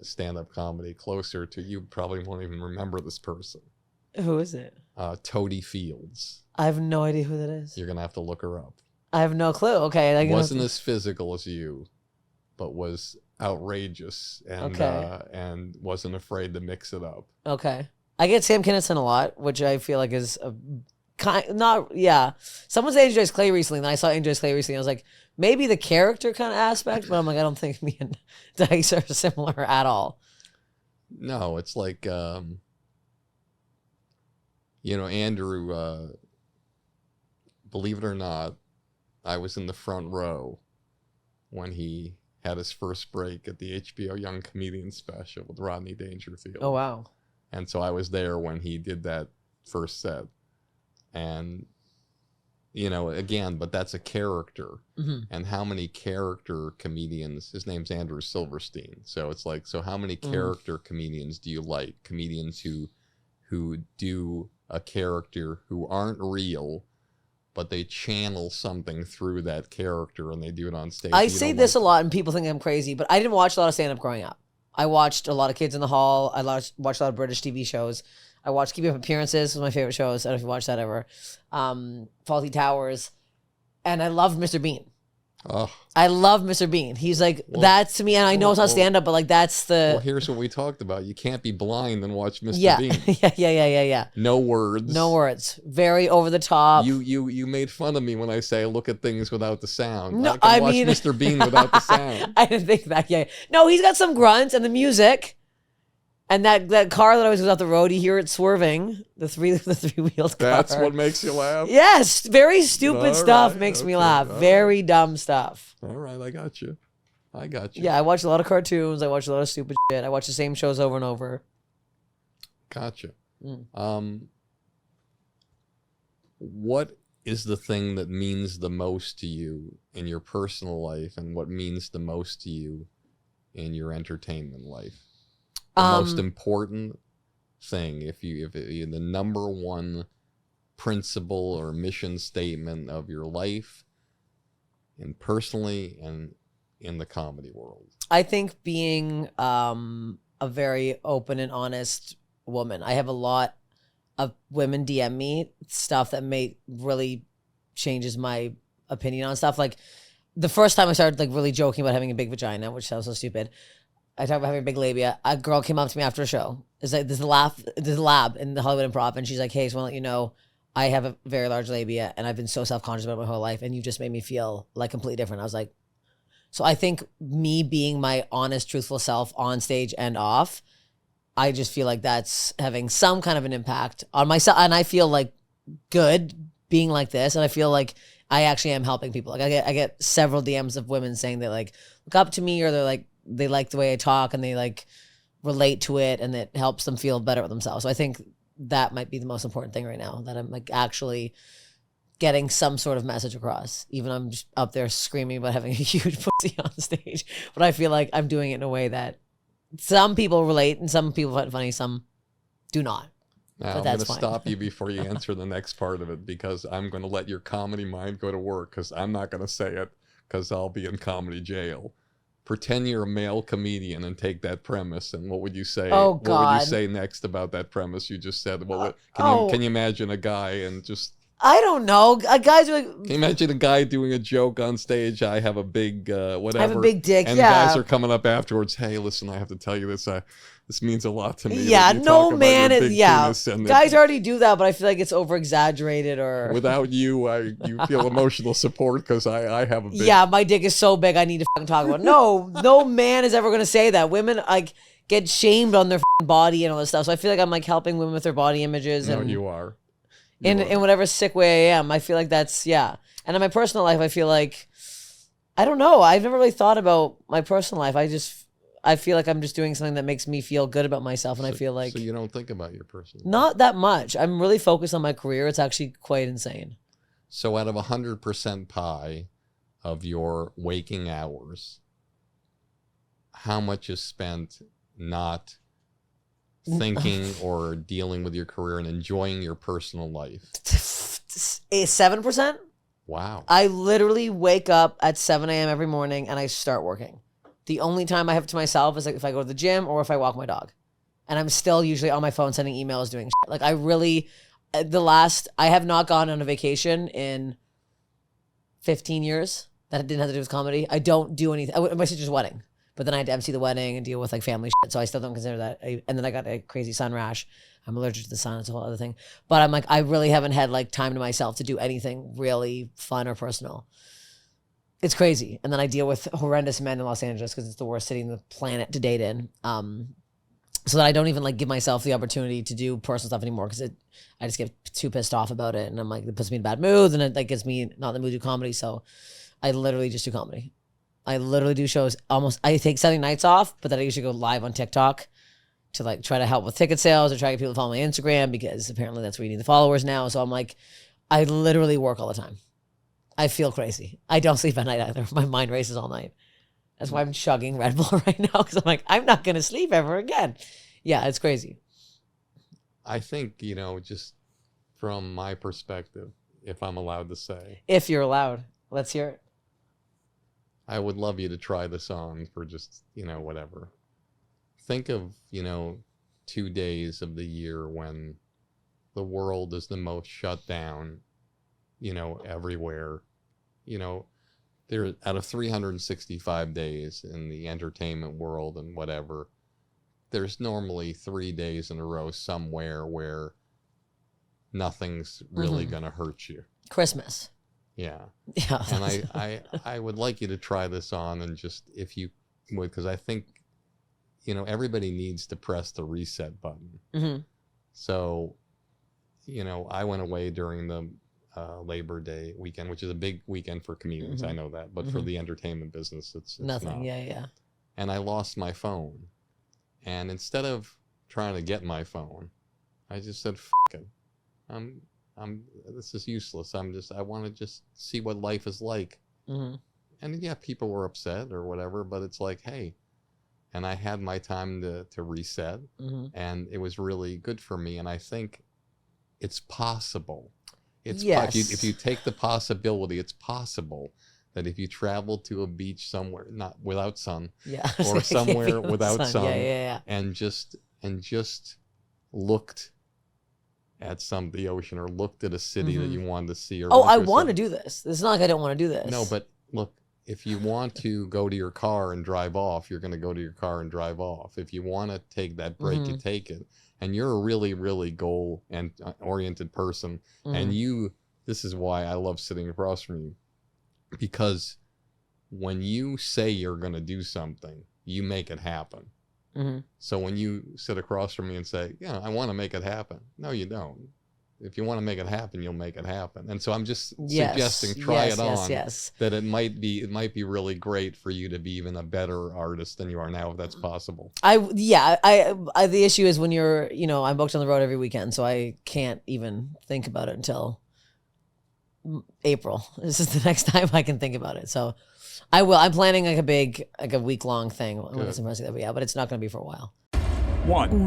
stand-up comedy closer to you. Probably won't even remember this person. Who is it? Toady Fields. I have no idea who that is. You're going to have to look her up. I have no clue. Okay. Wasn't as physical as you, but was outrageous and wasn't afraid to mix it up. Okay. I get Sam Kinison a lot, which I feel like is a someone said Andrew Dice Clay recently, and I saw Andrew Dice Clay recently. I was like, maybe the character kind of aspect, but I'm like, I don't think me and Dice are similar at all. No, it's like, Andrew, believe it or not, I was in the front row when he had his first break at the HBO Young Comedian special with Rodney Dangerfield. Oh, wow. And so I was there when he did that first set. And, again, but that's a character. Mm-hmm. And how many character comedians, his name's Andrew Silverstein. So it's like, so how many character comedians do you like? Comedians who do a character who aren't real, but they channel something through that character and they do it on stage. I say this a lot and people think I'm crazy, but I didn't watch a lot of stand-up growing up. I watched a lot of Kids in the Hall. I watched a lot of British TV shows. I watched Keeping Up Appearances, was my favorite shows. I don't know if you watched that ever. Fawlty Towers. And I loved Mr. Bean. Oh. I love Mr. Bean. He's like, that's to me, and I know it's not stand-up, but like that's the... Well, here's what we talked about. You can't be blind and watch Mr. Bean. Yeah. No words. No words. Very over the top. You made fun of me when I say I look at things without the sound. No, I mean... watch Mr. Bean without the sound. I didn't think that, yeah. No, he's got some grunts and the music. And that car that always goes out the road, you hear it swerving, the three-wheeled car. That's what makes you laugh? Yes, very stupid stuff makes me laugh. Very dumb stuff. All right, I got you. Yeah, I watch a lot of cartoons. I watch a lot of stupid shit. I watch the same shows over and over. Gotcha. What is the thing that means the most to you in your personal life and what means the most to you in your entertainment life? The most important thing, if the number one principle or mission statement of your life, and personally and in the comedy world. I think being a very open and honest woman. I have a lot of women DM me stuff that really changes my opinion on stuff. Like the first time I started like really joking about having a big vagina, which sounds so stupid. I talk about having a big labia. A girl came up to me after a show. It's like there's a lab in the Hollywood Improv, and she's like, "Hey, I just want to let you know I have a very large labia, and I've been so self-conscious about it my whole life, and you just made me feel like completely different." I was like, so I think me being my honest, truthful self on stage and off, I just feel like that's having some kind of an impact on myself, and I feel like good being like this, and I feel like I actually am helping people. Like I get several DMs of women saying they like look up to me, or they're like, they like the way I talk and they like relate to it and it helps them feel better with themselves. So I think that might be the most important thing right now, that I'm like actually getting some sort of message across, even though I'm just up there screaming about having a huge pussy on stage. But I feel like I'm doing it in a way that some people relate and some people find it funny, some do not. Now, I'm going to stop you before you answer the next part of it, because I'm going to let your comedy mind go to work, because I'm not going to say it, because I'll be in comedy jail. Pretend you're a male comedian and take that premise, and what would you say? Oh, God. What would you say next about that premise you just said? Can you imagine a guy and just I don't know. Guys are like, Can you imagine a guy doing a joke on stage? I have a big whatever. I have a big dick. And yeah. guys are coming up afterwards. Hey, listen, I have to tell you this. This means a lot to me. Yeah, that you no talk about man your is. big Yeah, penis and guys already do that, but I feel like it's over exaggerated or. Without you, you feel emotional support because I have a big. Yeah, my dick is so big. I need to fucking talk about it. No man is ever gonna say that. Women like get shamed on their fucking body and all this stuff. So I feel like I'm like helping women with their body images. No, and you are. In whatever sick way I am. I feel like that's, yeah. And in my personal life, I feel like, I don't know. I've never really thought about my personal life. I feel like I'm just doing something that makes me feel good about myself. And I feel like. So you don't think about your personal life? Not that much. I'm really focused on my career. It's actually quite insane. So out of 100% pie of your waking hours, how much is spent not thinking or dealing with your career and enjoying your personal life? 7%? Wow. I literally wake up at 7 a.m. every morning and I start working. The only time I have to myself is like if I go to the gym or if I walk my dog. And I'm still usually on my phone sending emails, doing shit. Like I really, I have not gone on a vacation in 15 years that didn't have to do with comedy. I don't do anything. My sister's wedding. But then I had to MC the wedding and deal with like family shit. So I still don't consider that. And then I got a crazy sun rash. I'm allergic to the sun. It's a whole other thing. But I'm like, I really haven't had like time to myself to do anything really fun or personal. It's crazy. And then I deal with horrendous men in Los Angeles because it's the worst city in the planet to date in. So that I don't even like give myself the opportunity to do personal stuff anymore because I just get too pissed off about it. And I'm like, it puts me in a bad mood and it like gets me not in the mood to do comedy. So I literally just do comedy. I literally do shows I take Sunday nights off, but then I usually go live on TikTok to like try to help with ticket sales or try to get people to follow my Instagram because apparently that's where you need the followers now. So I'm like, I literally work all the time. I feel crazy. I don't sleep at night either. My mind races all night. That's why I'm chugging Red Bull right now because I'm like, I'm not going to sleep ever again. Yeah, it's crazy. I think, just from my perspective, if I'm allowed to say. If you're allowed. Let's hear it. I would love you to try this on for just, whatever. Think of, 2 days of the year when the world is the most shut down, everywhere. There out of 365 days in the entertainment world and whatever, there's normally 3 days in a row somewhere where nothing's really going to hurt you. Christmas. Yeah. Yeah. And I would like you to try this on and just, if you would, because I think, everybody needs to press the reset button. Mm-hmm. So, I went away during the Labor Day weekend, which is a big weekend for comedians. Mm-hmm. I know that. But for the entertainment business, it's nothing. not. Yeah. And I lost my phone. And instead of trying to get my phone, I just said, F it. This is useless. I want to just see what life is like. Mm-hmm. And yeah, people were upset or whatever, but it's like, hey, and I had my time to reset, and it was really good for me. And I think it's possible. Yes. If you take the possibility, it's possible that if you travel to a beach somewhere, not without sun, or somewhere without sun, and just looked at the ocean or looked at a city that you wanted to see. Or I want to do this. It's not like I don't want to do this. No, but look, if you want to go to your car and drive off, you're going to go to your car and drive off. If you want to take that break, you take it. And you're a really, really goal and oriented person. And this is why I love sitting across from you, because when you say you're going to do something, you make it happen. So when you sit across from me and say, yeah, I want to make it happen. No, you don't. If you want to make it happen, you'll make it happen. And so I'm just suggesting try it on. That it might be really great for you to be even a better artist than you are now, if that's possible. The issue is when you're, I'm booked on the road every weekend, so I can't even think about it until April. This is the next time I can think about it. So I will. I'm planning like a week-long thing. But it's not going to be for a while. 1,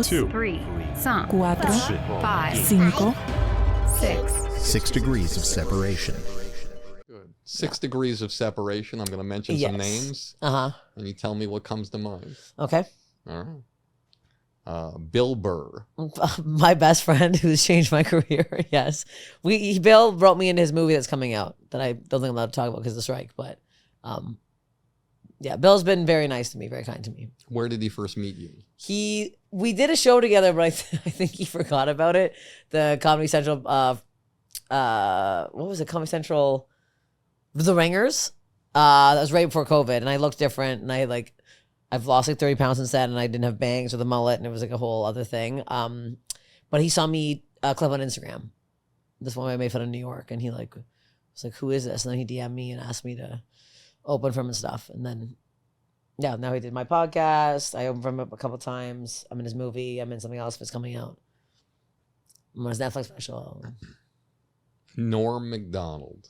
2, 3, 4, 5, 6. 6 degrees of separation. Good. 6 degrees of separation. I'm going to mention some names. And you tell me what comes to mind. Okay. All Bill Burr. My best friend who's changed my career. Yes. Bill wrote me in his movie that's coming out that I don't think I'm allowed to talk about because of the strike. But yeah, Bill's been very nice to me, very kind to me. Where did he first meet you? We did a show together, but I think he forgot about it. The Comedy Central, what was it? Comedy Central, The Ringers. That was right before COVID, and I looked different, and I've lost like 30 pounds since then, and I didn't have bangs or the mullet, and it was like a whole other thing. But he saw me clip on Instagram. This one I made fun of New York, and he was like, "Who is this?" And then he DM'd me and asked me to open for him and stuff. And then, yeah, now he did my podcast. I opened for him a couple times. I'm in his movie. I'm in something else if it's coming out. I'm on his Netflix special. Norm Macdonald.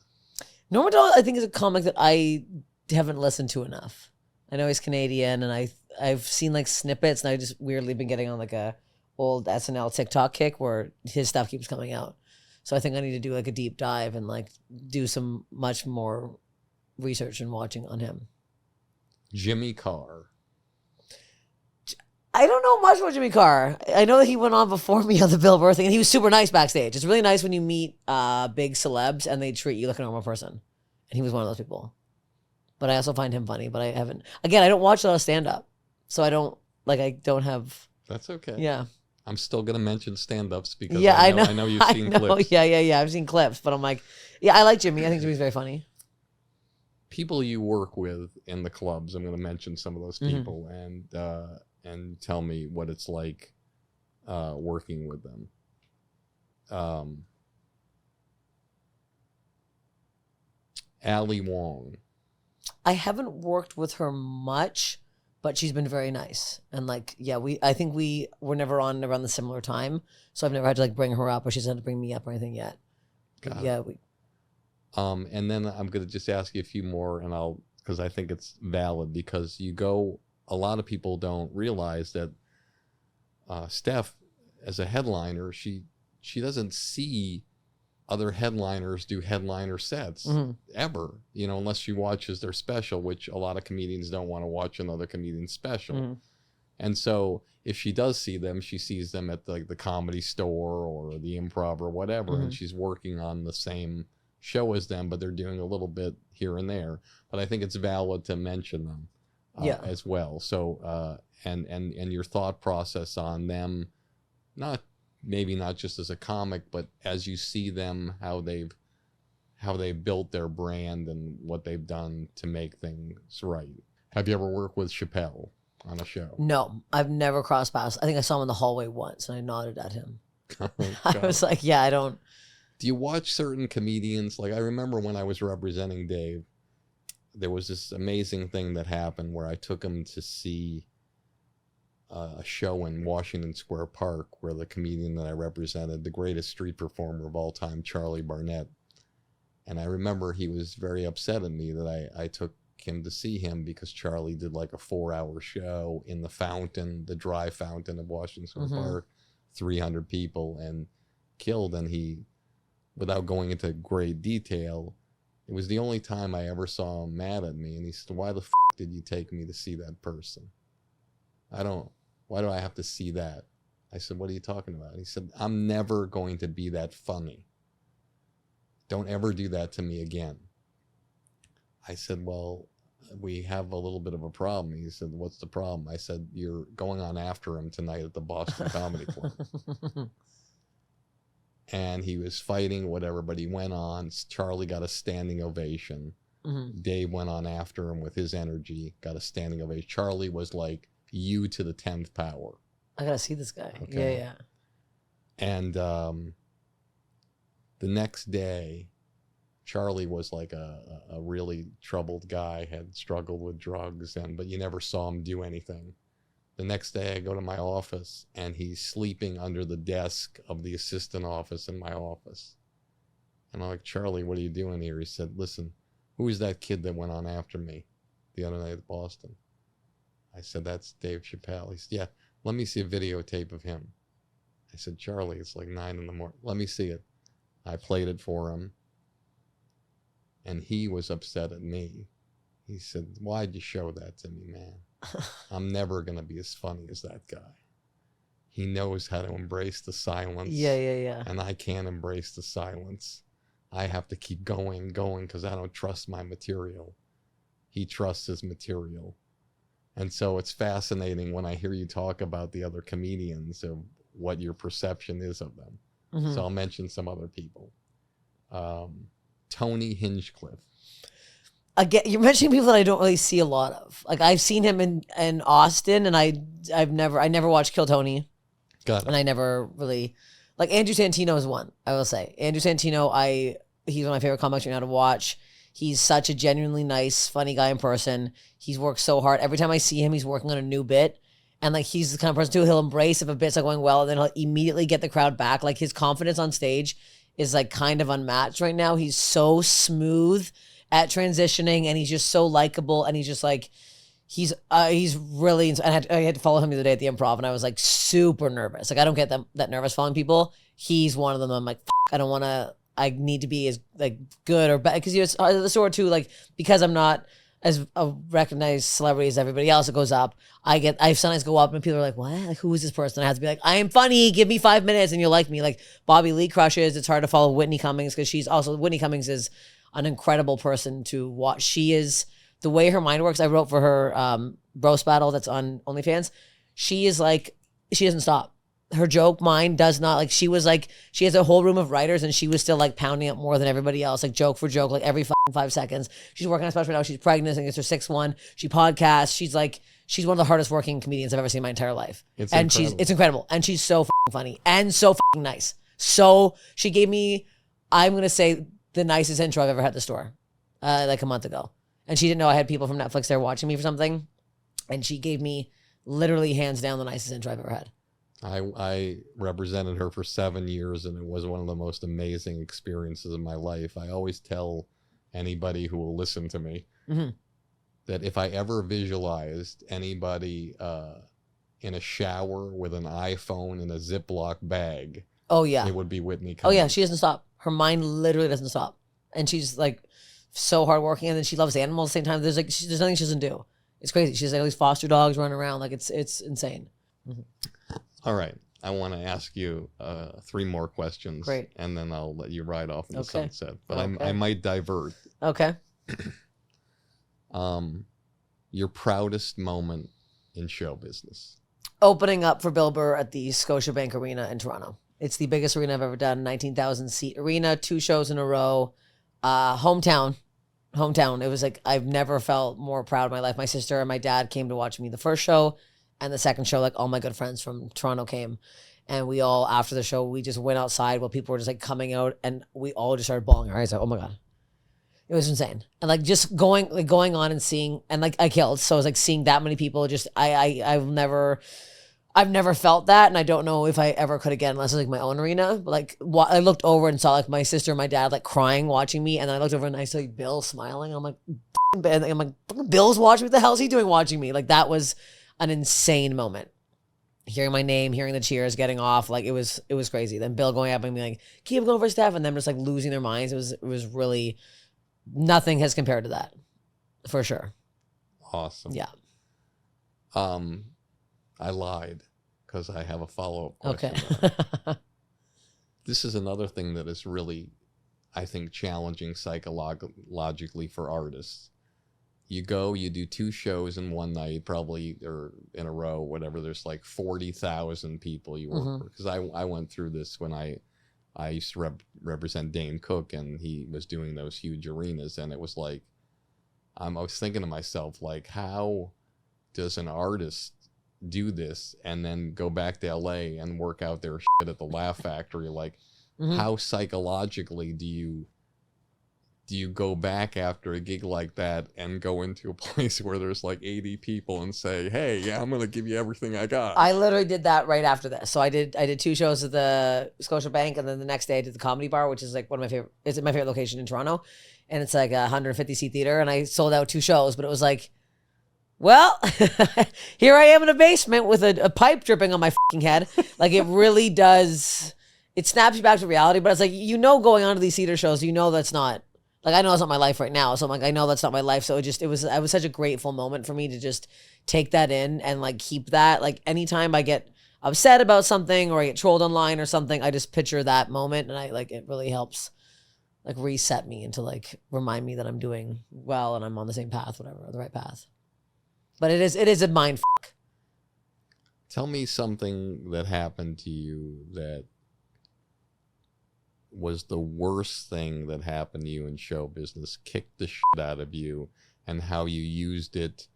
Norm Macdonald, I think, is a comic that I haven't listened to enough. I know he's Canadian, and I've seen like snippets, and I just weirdly been getting on like a old SNL TikTok kick where his stuff keeps coming out. So I think I need to do like a deep dive and like do some much more research and watching on him. Jimmy Carr. I don't know much about Jimmy Carr. I know that he went on before me on the Bill Burr thing, and he was super nice backstage. It's really nice when you meet big celebs and they treat you like a normal person. And he was one of those people. But I also find him funny, but I haven't. Again, I don't watch a lot of stand-up. So I don't have. That's okay. Yeah. I'm still going to mention stand-ups because yeah, I know you've seen clips. Yeah. I've seen clips, but I'm like, yeah, I like Jimmy. I think Jimmy's very funny. People you work with in the clubs, I'm going to mention some of those people and tell me what it's like working with them. Ali Wong. I haven't worked with her much, but she's been very nice. And like, yeah, I think we were never on around the similar time, so I've never had to like bring her up, or she's had to bring me up or anything yet. Yeah, and then I'm going to just ask you a few more, and because I think it's valid, because a lot of people don't realize that Steph, as a headliner, she doesn't see other headliners do headliner sets ever, unless she watches their special, which a lot of comedians don't want to watch another comedian's special. And so if she does see them, she sees them at the Comedy Store or the Improv or whatever, and she's working on the same show as them, but they're doing a little bit here and there. But I think it's valid to mention them as well. So and your thought process on them, maybe not just as a comic, but as you see them, how they've built their brand and what they've done to make things right. Have you ever worked with Chappelle on a show? No, I've never crossed paths. I think I saw him in the hallway once, and I nodded at him. Oh, I was like, yeah, I don't. Do you watch certain comedians? Like, I remember when I was representing Dave, there was this amazing thing that happened where I took him to see a show in Washington Square Park where the comedian that I represented, the greatest street performer of all time, Charlie Barnett. And I remember he was very upset at me that I took him to see him because Charlie did like a 4-hour show in the fountain, the dry fountain of Washington Square Park, 300 people, and killed. And he, without going into great detail, it was the only time I ever saw him mad at me. And he said, "Why the f*** did you take me to see that person? Why do I have to see that?" I said, "What are you talking about?" He said, "I'm never going to be that funny. Don't ever do that to me again." I said, "Well, we have a little bit of a problem." He said, "What's the problem?" I said, "You're going on after him tonight at the Boston Comedy Club." And he was fighting, whatever, but he went on. Charlie got a standing ovation. Dave went on after him with his energy, got a standing ovation. Charlie was like, you to the 10th power. I gotta see this guy. Okay. Yeah. And the next day, Charlie was like a really troubled guy, had struggled with drugs, but you never saw him do anything. The next day I go to my office and he's sleeping under the desk of the assistant office in my office. And I'm like, "Charlie, what are you doing here?" He said, "Listen, who is that kid that went on after me the other night at Boston?" I said, "That's Dave Chappelle." He said, "Yeah, let me see a videotape of him." I said, "Charlie, it's like 9 a.m. Let me see it." I played it for him. And he was upset at me. He said, "Why'd you show that to me, man? I'm never going to be as funny as that guy." he knows how to embrace the silence. Yeah. And I can't embrace the silence. I have to keep going because I don't trust my material. He trusts his material. And so it's fascinating when I hear you talk about the other comedians of what your perception is of them. Mm-hmm. So I'll mention some other people. Tony Hinchcliffe. Again, you're mentioning people that I don't really see a lot of. Like I've seen him in Austin, and I never watched Kill Tony, Got it. and I never really like Andrew Santino is one. I will say Andrew Santino. He's one of my favorite comics right now to watch. He's such a genuinely nice, funny guy in person. He's worked so hard. Every time I see him, he's working on a new bit. And like he's the kind of person too, he'll embrace if a bit's not going well, and then he'll immediately get the crowd back. Like his confidence on stage is like kind of unmatched right now. He's so smooth at transitioning, and he's just so likable, and he's just like he's really. And I had to follow him the other day at the Improv, and I was like super nervous. Like I don't get that nervous following people. He's one of them. I'm like, I don't want to. I need to be as like good or bad because you're the sort too. Like because I'm not as a recognized celebrity as everybody else, it goes up. I sometimes go up and people are like, what? Like, who is this person? I have to be like, I am funny. Give me 5 minutes and you'll like me. Like Bobby Lee crushes. It's hard to follow Whitney Cummings because Whitney Cummings is an incredible person to watch. She is, the way her mind works. I wrote for her roast battle that's on OnlyFans. She is like, she doesn't stop. Her joke mind does not, like, she was like, she has a whole room of writers and she was still like pounding up more than everybody else, like joke for joke, like every 5 seconds. She's working on a special right now. She's pregnant. I think it's her 6th one. She podcasts. She's one of the hardest working comedians I've ever seen in my entire life. It's incredible. And she's so funny and so nice. So she gave me, I'm going to say, the nicest intro I've ever had at the store, like a month ago. And she didn't know I had people from Netflix there watching me for something. And she gave me literally hands down the nicest intro I've ever had. I represented her for 7 years, and it was one of the most amazing experiences of my life. I always tell anybody who will listen to me that if I ever visualized anybody in a shower with an iPhone in a Ziploc bag, it would be Whitney Cummings. Oh yeah, she doesn't stop. Her mind literally doesn't stop, and she's like so hardworking, and then she loves animals at the same time. There's nothing she doesn't do. It's crazy. She's like all these foster dogs running around, like it's insane. All right. I want to ask you 3 more questions. Great. And then I'll let you ride off in the Okay. sunset. But Okay. I might divert. Okay. Your proudest moment in show business. Opening up for Bill Burr at the Scotiabank Arena in Toronto. It's the biggest arena I've ever done. 19,000 seat arena, 2 shows in a row. Hometown. It was like, I've never felt more proud of my life. My sister and my dad came to watch me the first show, and the second show, like all my good friends from Toronto came. And we all, after the show, we just went outside while people were just like coming out, and we all just started bawling our eyes out. Oh my God. It was insane. And like just going on and seeing, and like I killed. So it was like seeing that many people, just, I've never felt that. And I don't know if I ever could again, unless it was like my own arena. But like I looked over and saw like my sister and my dad like crying, watching me. And then I looked over and I saw like Bill smiling. I'm like, Bill's watching me. What the hell is he doing watching me? Like that was an insane moment. Hearing my name, hearing the cheers, getting off, like it was crazy. Then Bill going up and being like, keep going for Steph, and them just like losing their minds. It was really, nothing has compared to that, for sure. Awesome. Yeah. I lied because I have a follow-up question. Okay. This is another thing that is really, I think, challenging psychologically for artists. You do 2 shows in one night, probably, or in a row, whatever. There's like 40,000 people you work for. Because I went through this when I used to represent Dane Cook, and he was doing those huge arenas, and it was like, I was thinking to myself, like, how does an artist do this and then go back to LA and work out their shit at the Laugh Factory? Like, how psychologically do you go back after a gig like that and go into a place where there's like 80 people and say, hey, yeah, I'm going to give you everything I got? I literally did that right after this. So I did 2 shows at the Scotiabank, and then the next day I did the Comedy Bar, which is like one of my favorite, it's my favorite location in Toronto. And it's like a 150 seat theater, and I sold out 2 shows, but it was like, well, here I am in a basement with a pipe dripping on my fucking head. Like it really does, it snaps you back to reality, but it's like, going on to these theater shows, that's not, like, I know it's not my life right now. So I'm like, I know that's not my life. So it was such a grateful moment for me to just take that in and like keep that. Like anytime I get upset about something or I get trolled online or something, I just picture that moment, and I like it really helps like reset me and to like remind me that I'm doing well and I'm on the same path, whatever, the right path. But it is a mind fuck. Tell me something that happened to you that was the worst thing that happened to you in show business, kicked the shit out of you, and how you used it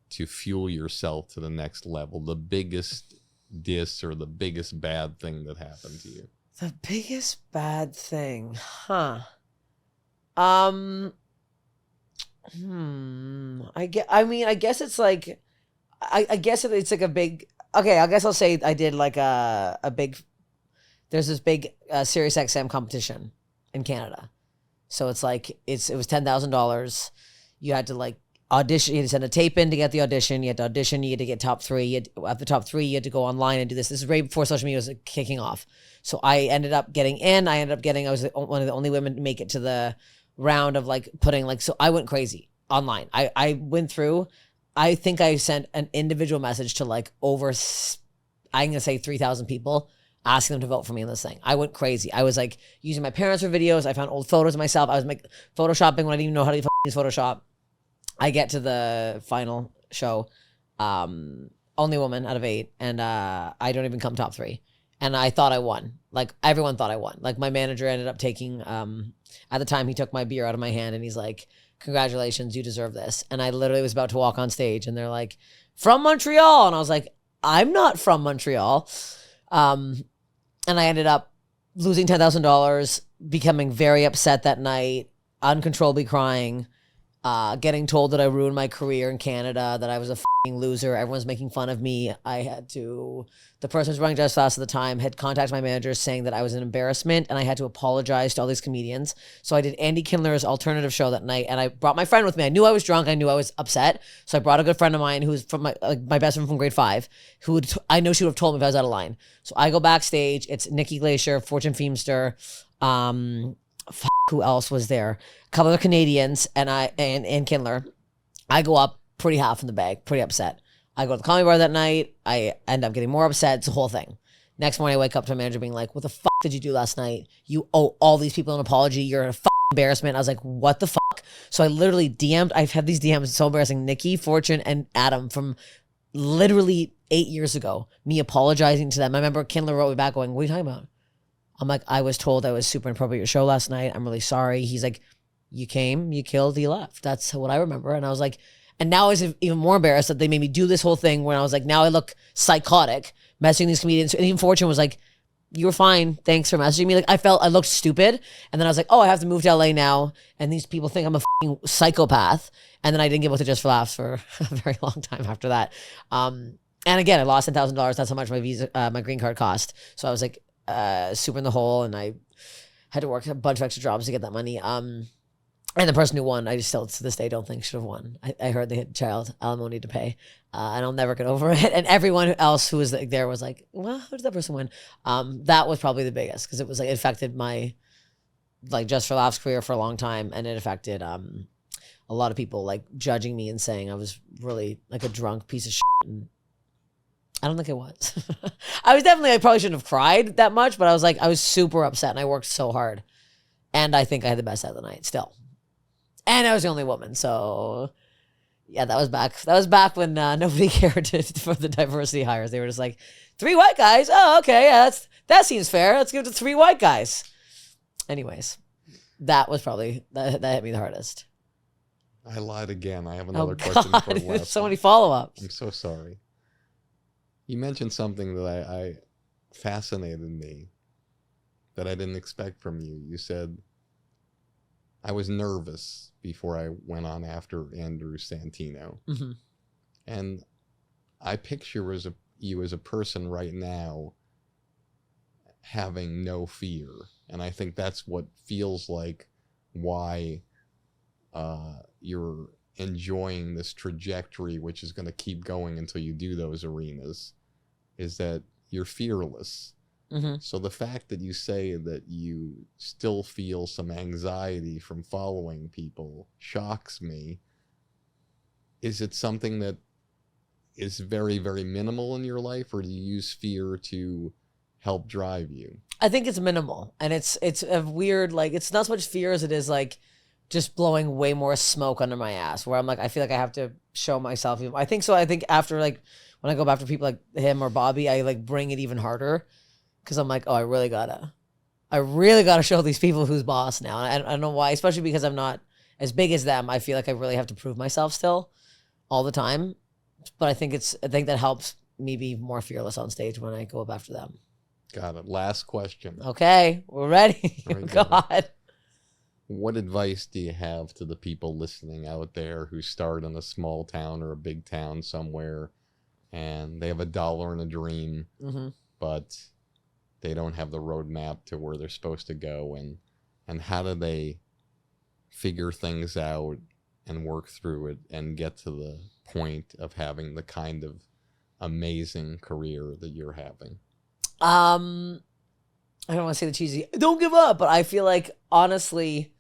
to fuel yourself to the next level. The biggest diss or the biggest bad thing that happened to you. The biggest bad thing, huh? I guess it's like, I guess it's like a big. Okay, I guess I'll say I did like a big. There's this big Sirius XM competition in Canada, so it's like it was $10,000. You had to like audition. You had to send a tape in to get the audition. You had to audition. You had to get top 3. After top 3, you had to go online and do this. This is right before social media was kicking off. So I ended up getting in. I was one of the only women to make it to the round of like putting like. So I went crazy online. I went through. I think I sent an individual message to like over, I'm gonna say 3,000 people, asking them to vote for me in this thing. I went crazy. I was like using my parents for videos. I found old photos of myself. I was like photoshopping when I didn't even know how to use Photoshop. I get to the final show, only woman out of 8, and I don't even come top 3. And I thought I won. Like everyone thought I won. Like my manager ended up taking, at the time he took my beer out of my hand and he's like, "Congratulations, you deserve this." And I literally was about to walk on stage and they're like, "From Montreal." And I was like, "I'm not from Montreal." And I ended up losing $10,000, becoming very upset that night, uncontrollably crying, getting told that I ruined my career in Canada, that I was a fucking loser. Everyone's making fun of me. The person who's running Just Fast at the time had contacted my manager saying that I was an embarrassment and I had to apologize to all these comedians. So I did Andy Kindler's alternative show that night and I brought my friend with me. I knew I was drunk. I knew I was upset. So I brought a good friend of mine who's from my best friend from grade 5, who I know she would have told me if I was out of line. So I go backstage. It's Nikki Glacier, Fortune Feemster, who else was there? A couple other Canadians and Kindler. I go up pretty half in the bag, pretty upset. I go to the comedy bar that night. I end up getting more upset. It's the whole thing. Next morning, I wake up to a manager being like, "What the fuck did you do last night? You owe all these people an apology. You're a fucking embarrassment." I was like, "What the fuck?" So I literally DM'd. I've had these DMs so embarrassing. Nikki, Fortune, and Adam from literally 8 years ago. Me apologizing to them. I remember Kindler wrote me back going, "What are you talking about?" I'm like, "I was told I was super inappropriate at your show last night. I'm really sorry." He's like, "You came, you killed, you left." That's what I remember. And I was like, and now I was even more embarrassed that they made me do this whole thing when I was like, now I look psychotic, messaging these comedians. And even Fortune was like, "You were fine. Thanks for messaging me." Like I felt I looked stupid. And then I was like, "Oh, I have to move to LA now. And these people think I'm a fucking psychopath." And then I didn't get booked to Just for Laughs for a very long time after that. And again, I lost $10,000. That's how much my green card cost. So I was like, super in the hole, and I had to work a bunch of extra jobs to get that money. And the person who won, I just still to this day don't think should have won. I heard they had child alimony to pay, and I'll never get over it. And everyone else who was there was like, "Well, how did that person win?" That was probably the biggest because it was like it affected my like Just for Laughs career for a long time, and it affected a lot of people like judging me and saying I was really like a drunk piece of shit. And I don't think I was. I probably shouldn't have cried that much, but I was super upset and I worked so hard. And I think I had the best set of the night still. And I was the only woman. So yeah, that was back when nobody cared for the diversity hires. They were just like, 3 white guys? Oh, okay. Yeah, that seems fair. Let's give it to 3 white guys. Anyways, that was probably, that hit me the hardest. I lied again. I have another question for the last so one. many follow-ups. I'm so sorry. You mentioned something that I fascinated me that I didn't expect from you. You said, "I was nervous before I went on after Andrew Santino." Mm-hmm. And I picture you as a person right now having no fear. And I think that's what feels like why you're enjoying this trajectory, which is going to keep going until you do those arenas, is that you're fearless. Mm-hmm. So the fact that you say that you still feel some anxiety from following people shocks me. Is it something that is very, very minimal in your life, or do you use fear to help drive you? I think it's minimal, and it's a weird, like, it's not so much fear as it is like just blowing way more smoke under my ass, where I'm like, I feel like I have to show myself. I think so. I think after, like, when I go after people like him or Bobby, I like bring it even harder, because I'm like, oh, I really gotta show these people who's boss now. And I don't know why, especially because I'm not as big as them. I feel like I really have to prove myself still all the time. But I think that helps me be more fearless on stage when I go up after them. Got it. Last question. Okay, we're ready. Very good. God. What advice do you have to the people listening out there who start in a small town or a big town somewhere, and they have $1 and a dream, but they don't have the roadmap to where they're supposed to go, and how do they figure things out and work through it and get to the point of having the kind of amazing career that you're having? I don't want to say the cheesy, don't give up, but I feel like, honestly,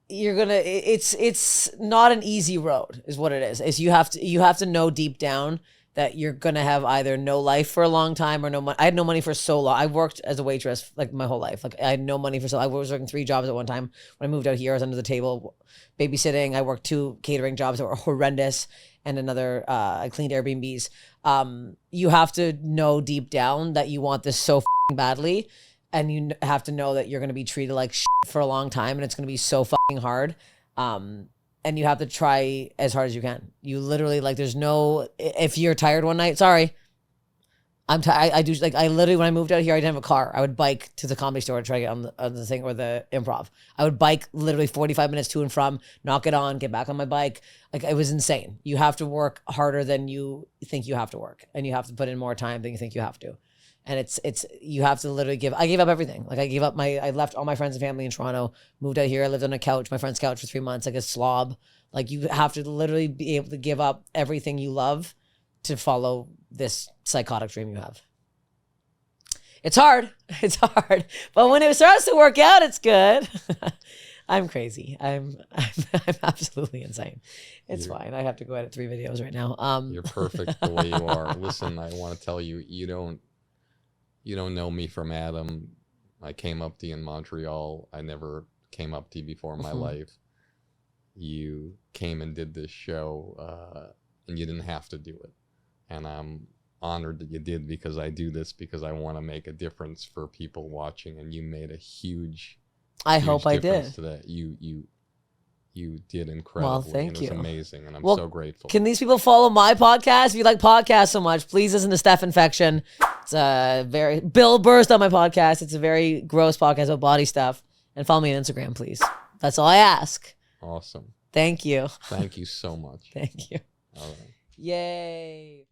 it's not an easy road, is what it is. Is you have to know deep down that you're gonna have either no life for a long time or no money. I had no money for so long. I worked as a waitress like my whole life. Like, I had no money for so. I was working 3 jobs at one time. When I moved out here, I was under the table babysitting. I worked 2 catering jobs that were horrendous, and another I cleaned Airbnbs. You have to know deep down that you want this so fucking badly, and you have to know that you're gonna be treated like shit for a long time, and it's gonna be so fucking hard. And you have to try as hard as you can. You literally, like, there's no, if you're tired one night, sorry. I'm tired. I do, like, I literally, when I moved out here, I didn't have a car. I would bike to the comedy store to try to get on the thing, or the improv. I would bike literally 45 minutes to and from, knock it on, get back on my bike. Like, it was insane. You have to work harder than you think you have to work. And you have to put in more time than you think you have to. And you have to literally I gave up everything. Like, I left all my friends and family in Toronto, moved out here. I lived on a couch, my friend's couch, for 3 months, like a slob. Like, you have to literally be able to give up everything you love to follow this psychotic dream you have. It's hard. It's hard. But when it starts to work out, it's good. I'm crazy. I'm absolutely insane. It's fine. I have to go edit 3 videos right now. You're perfect the way you are. Listen, I want to tell you, you don't know me from Adam. I came up to you in Montreal. I never came up to you before in my life. You came and did this show, and you didn't have to do it. And I'm honored that you did, because I do this because I want to make a difference for people watching, and you made a huge hope I did. Today. You did incredibly. Well, thank you. It was amazing, and I'm so grateful. Can these people follow my podcast? If you like podcasts so much, please listen to Steph Infection. It's Bill Burr's on my podcast. It's a very gross podcast about body stuff. And follow me on Instagram, please. That's all I ask. Awesome. Thank you. Thank you so much. Thank you. All right. Yay.